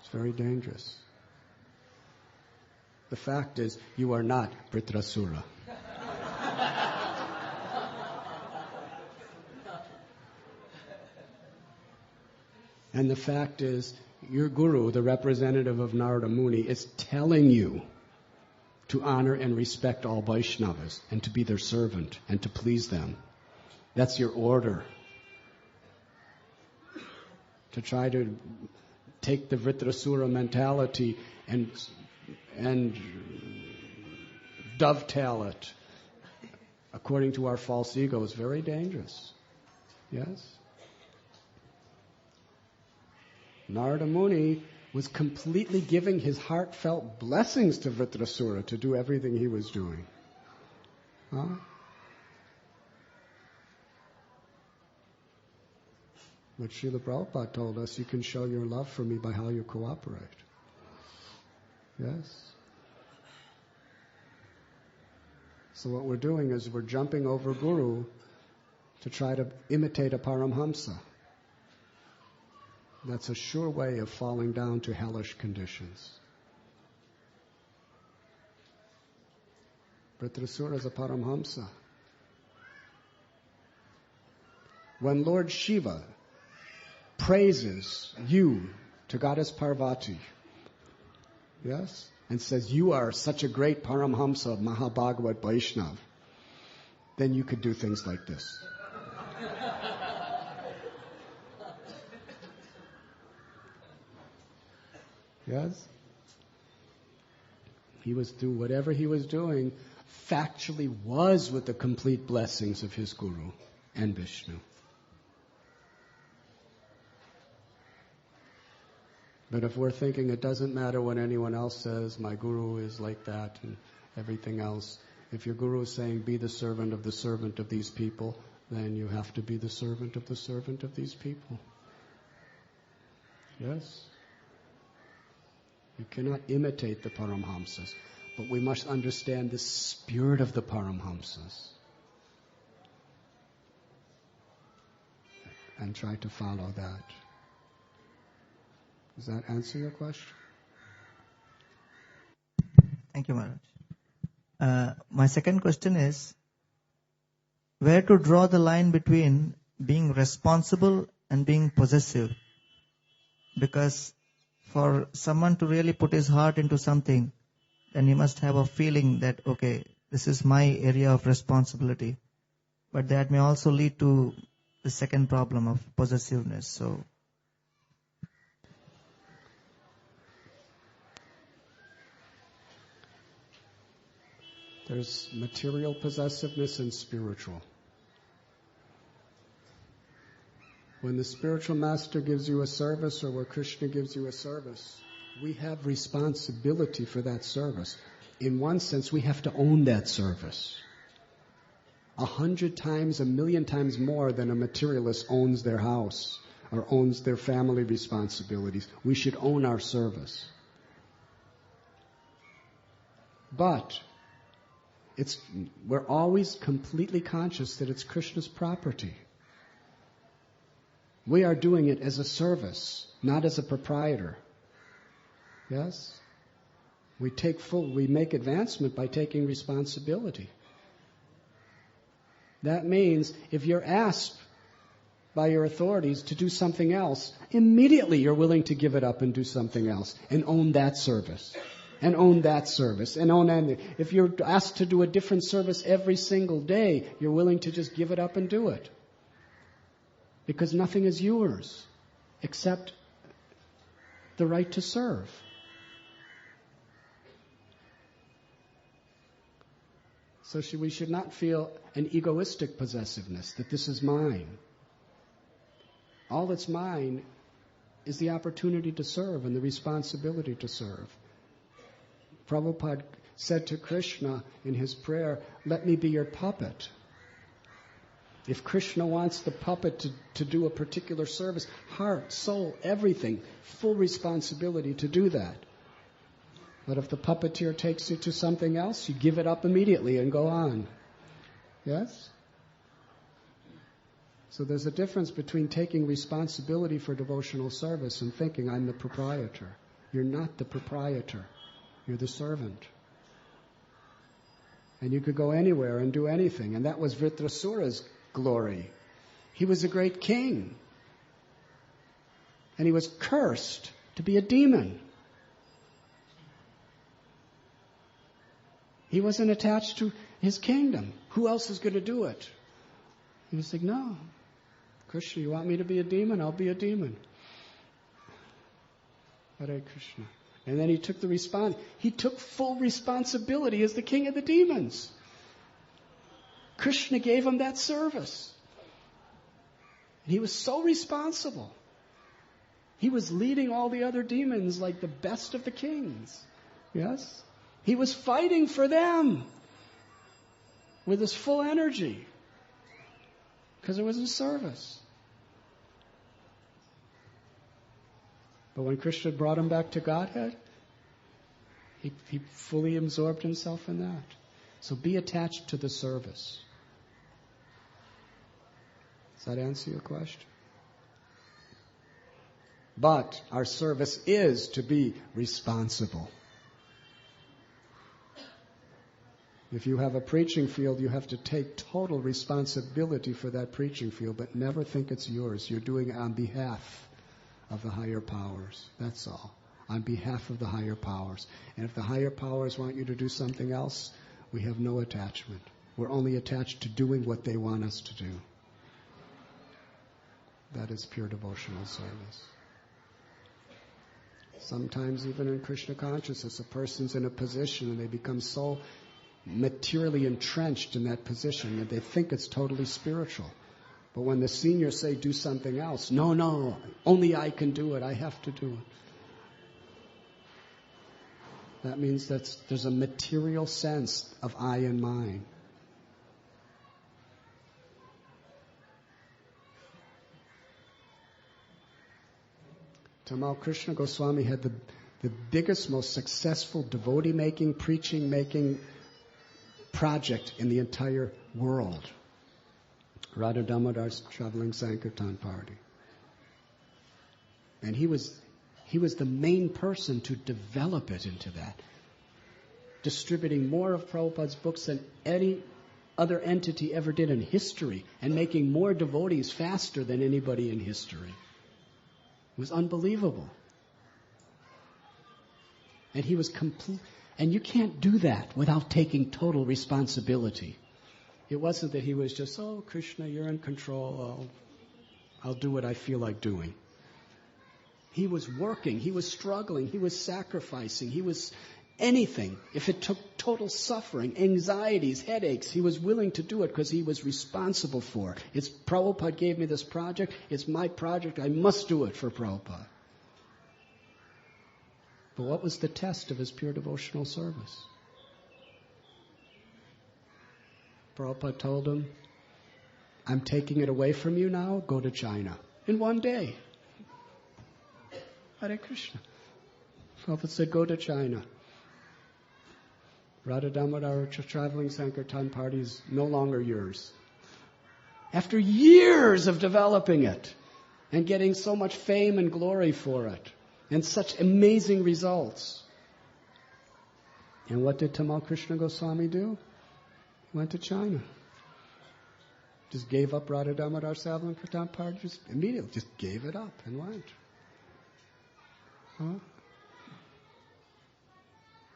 It's very dangerous. The fact is, you are not Vritrasura. And the fact is, your guru, the representative of Narada Muni, is telling you to honor and respect all Vaishnavas and to be their servant and to please them. That's your order. To try to take the Vritrasura mentality and dovetail it according to our false ego is very dangerous. Yes? Narada Muni was completely giving his heartfelt blessings to Vritrasura to do everything he was doing. Huh? But Srila Prabhupada told us, you can show your love for me by how you cooperate. Yes? So what we're doing is we're jumping over Guru to try to imitate a Paramhamsa. That's a sure way of falling down to hellish conditions. Vritrasura is a Paramhamsa. When Lord Shiva praises you to Goddess Parvati, yes, and says, you are such a great Paramhamsa, Mahabhagavat Vaishnav, then you could do things like this. Yes? He was through whatever he was doing, factually was with the complete blessings of his Guru and Vishnu. But if we're thinking it doesn't matter what anyone else says, my Guru is like that and everything else, if your Guru is saying be the servant of these people, then you have to be the servant of these people. Yes? You cannot imitate the Paramhamsas, but we must understand the spirit of the Paramhamsas and try to follow that. Does that answer your question? Thank you, Maharaj. My second question is, where to draw the line between being responsible and being possessive? Because for someone to really put his heart into something, then he must have a feeling that, okay, this is my area of responsibility. But that may also lead to the second problem of possessiveness. So, there's material possessiveness and spiritual. When the spiritual master gives you a service or where Krishna gives you a service, we have responsibility for that service. In one sense, we have to own that service. 100 times, 1,000,000 times more than a materialist owns their house or owns their family responsibilities. We should own our service. But we're always completely conscious that it's Krishna's property. We are doing it as a service, not as a proprietor. Yes? We make advancement by taking responsibility. That means if you're asked by your authorities to do something else, immediately you're willing to give it up and do something else and own that service. And own that service. If you're asked to do a different service every single day, you're willing to just give it up and do it. Because nothing is yours except the right to serve. So we should not feel an egoistic possessiveness, that this is mine. All that's mine is the opportunity to serve and the responsibility to serve. Prabhupada said to Krishna in his prayer, let me be your puppet. If Krishna wants the puppet to do a particular service, heart, soul, everything, full responsibility to do that. But if the puppeteer takes you to something else, you give it up immediately and go on. Yes? So there's a difference between taking responsibility for devotional service and thinking I'm the proprietor. You're not the proprietor. You're the servant. And you could go anywhere and do anything. And that was Vritrasura's glory. He was a great king. And he was cursed to be a demon. He wasn't attached to his kingdom. Who else is going to do it? He was like, no. Krishna, you want me to be a demon? I'll be a demon. Hare Krishna. And then he took He took full responsibility as the king of the demons. Krishna gave him that service. He was so responsible. He was leading all the other demons like the best of the kings. Yes? He was fighting for them with his full energy because it was his service. But when Krishna brought him back to Godhead, he fully absorbed himself in that. So be attached to the service. Does that answer your question? But our service is to be responsible. If you have a preaching field, you have to take total responsibility for that preaching field, but never think it's yours. You're doing it on behalf of the higher powers. That's all. On behalf of the higher powers. And if the higher powers want you to do something else, we have no attachment. We're only attached to doing what they want us to do. That is pure devotional service. Sometimes even in Krishna consciousness, a person's in a position and they become so materially entrenched in that position that they think it's totally spiritual. But when the seniors say do something else, no, only I can do it, I have to do it. That means that there's a material sense of I and mine. Tamal Krishna Goswami had the biggest, most successful devotee-making, preaching-making project in the entire world. Radha Damodar's traveling Sankirtan party. And he was the main person to develop it into that. Distributing more of Prabhupada's books than any other entity ever did in history, and making more devotees faster than anybody in history. It was unbelievable. And he was complete. And you can't do that without taking total responsibility. It wasn't that he was just, oh, Krishna, you're in control. I'll do what I feel like doing. He was working. He was struggling. He was sacrificing. He was anything. If it took total suffering, anxieties, headaches, he was willing to do it because he was responsible for it. It's Prabhupada gave me this project. It's my project. I must do it for Prabhupada. But what was the test of his pure devotional service? Prabhupada told him, I'm taking it away from you now, go to China. In one day. Hare Krishna. Prabhupada said, go to China. Radha Damodar traveling Sankirtan party is no longer yours. After years of developing it and getting so much fame and glory for it and such amazing results. And what did Tamal Krishna Goswami do? He went to China. Just gave up Radha Damodar Sankirtan party, just immediately just gave it up and went. Huh?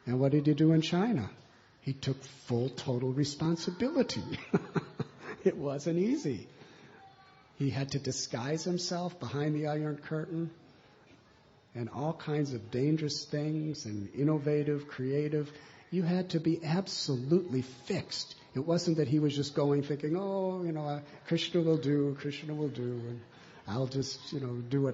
And what did he do in China? He took full, total responsibility. It wasn't easy. He had to disguise himself behind the Iron Curtain and all kinds of dangerous things and innovative, creative. You had to be absolutely fixed. It wasn't that he was just going thinking, Krishna will do, and I'll just, do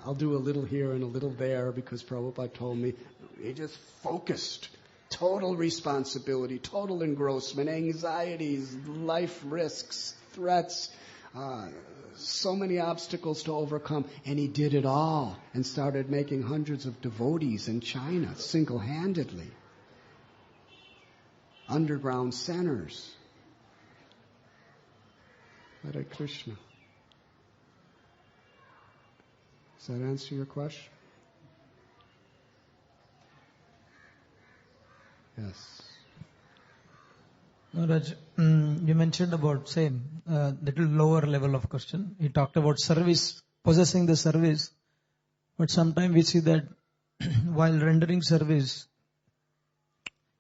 I'll do a little here and a little there because Prabhupada told me. He just focused. Total responsibility, total engrossment, anxieties, life risks, threats, so many obstacles to overcome. And he did it all and started making hundreds of devotees in China single-handedly. Underground centers. Hare Krishna. Does that answer your question? Yes. Raj, you mentioned about little lower level of question. You talked about service, possessing the service. But sometimes we see that while rendering service,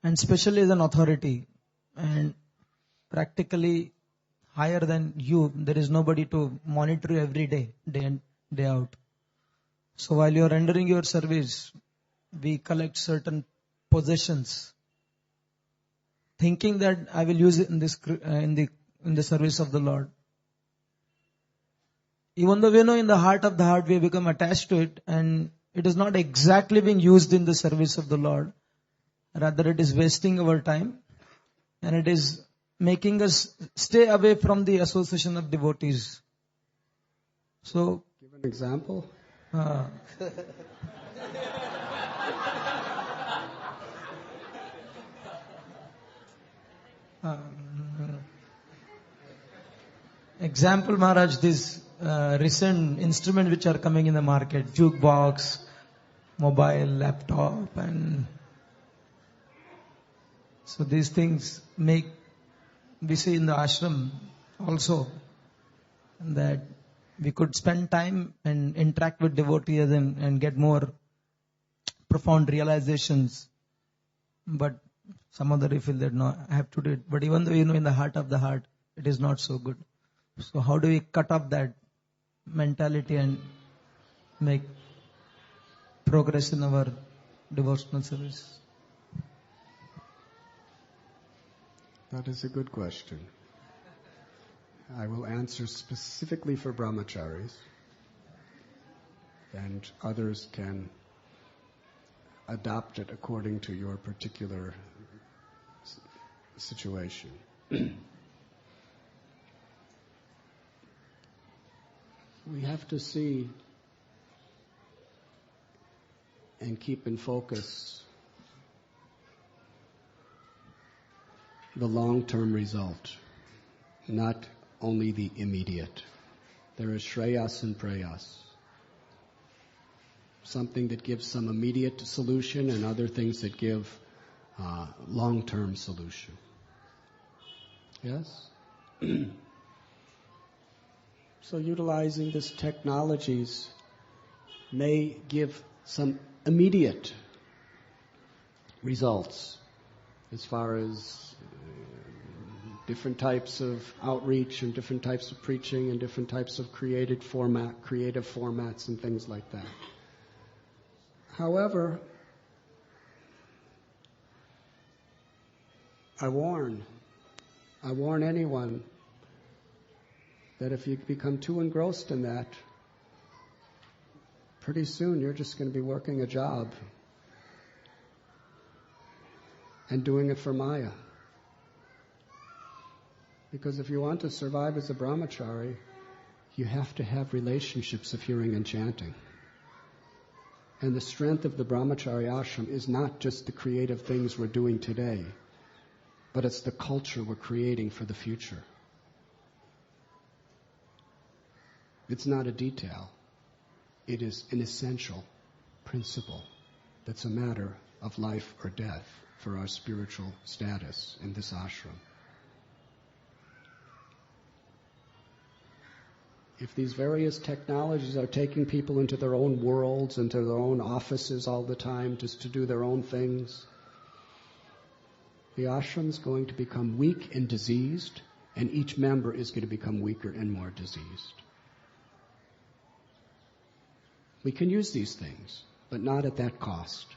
and especially as an authority, and practically higher than you, there is nobody to monitor you every day, day in, day out. So while you are rendering your service, we collect certain possessions, thinking that I will use it in the service of the Lord. Even though we know in the heart of the heart we become attached to it, and it is not exactly being used in the service of the Lord. Rather, it is wasting our time, and it is making us stay away from the association of devotees. So, give an example. Example, Maharaj, these recent instruments which are coming in the market, jukebox, mobile, laptop, and so these things we see in the ashram also that we could spend time and interact with devotees and get more profound realizations. But some other feel that no, I have to do it. But even though in the heart of the heart, it is not so good. So how do we cut off that mentality and make? progress in our devotional service? That is a good question. I will answer specifically for brahmacharis, and others can adopt it according to your particular situation. We have to see and keep in focus the long-term result, not only the immediate. There is shreyas and prayas. Something that gives some immediate solution and other things that give long-term solution. Yes? So utilizing these technologies may give some immediate results as far as different types of outreach and different types of preaching and different types of creative formats and things like that. However, I warn anyone that if you become too engrossed in that, pretty soon you're just going to be working a job and doing it for Maya. Because if you want to survive as a brahmachari, you have to have relationships of hearing and chanting. And the strength of the brahmachari ashram is not just the creative things we're doing today, but it's the culture we're creating for the future. It's not a detail. It is an essential principle that's a matter of life or death for our spiritual status in this ashram. If these various technologies are taking people into their own worlds, into their own offices all the time, just to do their own things, the ashram is going to become weak and diseased, and each member is going to become weaker and more diseased. We can use these things, but not at that cost.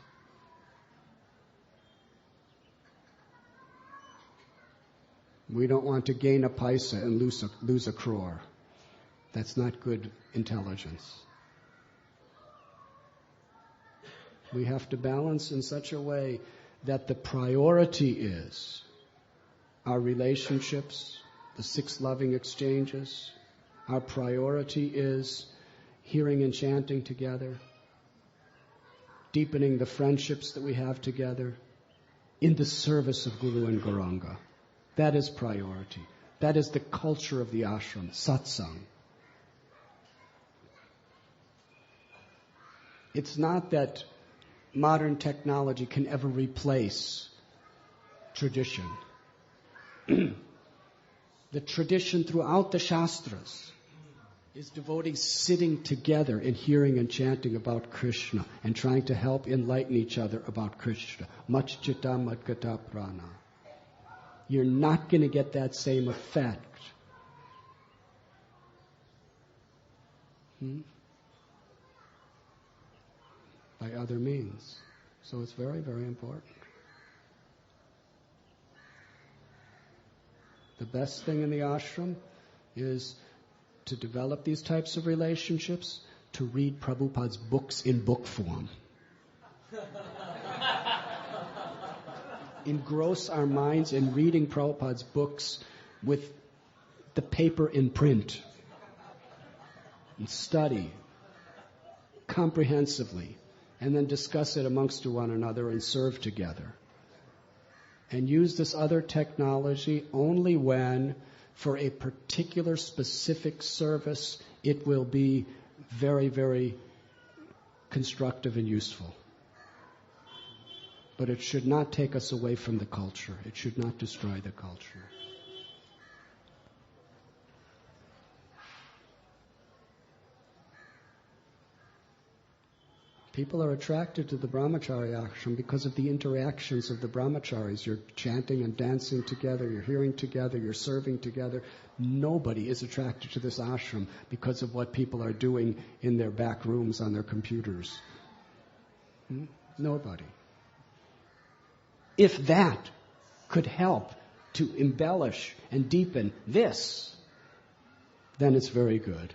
We don't want to gain a paisa and lose a crore. That's not good intelligence. We have to balance in such a way that the priority is our relationships, the 6 loving exchanges. Our priority is hearing and chanting together, deepening the friendships that we have together in the service of Guru and Gauranga. That is priority. That is the culture of the ashram, satsang. It's not that modern technology can ever replace tradition. The tradition throughout the Shastras is devotees sitting together and hearing and chanting about Krishna and trying to help enlighten each other about Krishna. Machchita madgata prana. You're not going to get that same effect by other means. So it's very, very important. The best thing in the ashram is to develop these types of relationships, to read Prabhupada's books in book form. Engross our minds in reading Prabhupada's books with the paper in print. And study comprehensively, and then discuss it amongst one another and serve together. And use this other technology only when, for a particular specific service, it will be very, very constructive and useful. But it should not take us away from the culture. It should not destroy the culture. People are attracted to the brahmachari ashram because of the interactions of the brahmacharis. You're chanting and dancing together, you're hearing together, you're serving together. Nobody is attracted to this ashram because of what people are doing in their back rooms on their computers. Nobody. If that could help to embellish and deepen this, then it's very good.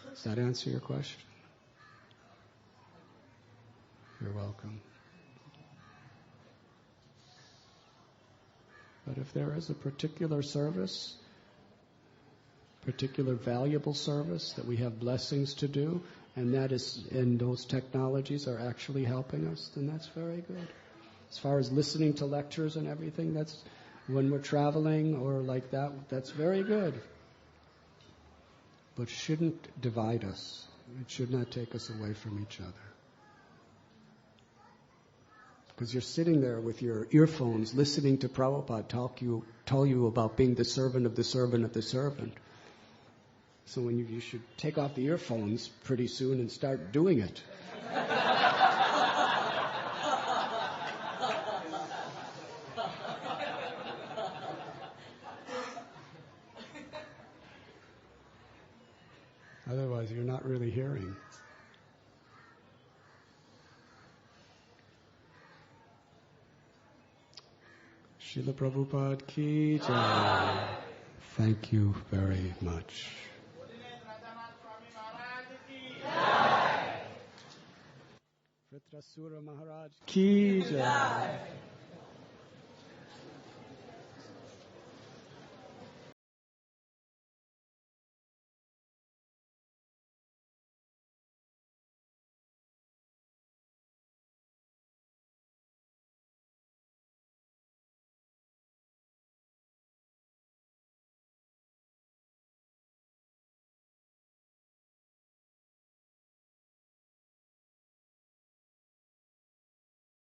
Does that answer your question? You're welcome. But if there is a particular service, particular valuable service that we have blessings to do, and those technologies are actually helping us, then that's very good. As far as listening to lectures and everything, that's when we're traveling or like that, that's very good. But shouldn't divide us. It should not take us away from each other. Because you're sitting there with your earphones listening to Prabhupada tell you about being the servant of the servant of the servant. So when you should take off the earphones pretty soon and start doing it. Otherwise, you're not really hearing. Srila Prabhupada ki jai. Thank you very much. Vritrasura Maharaj ki jai.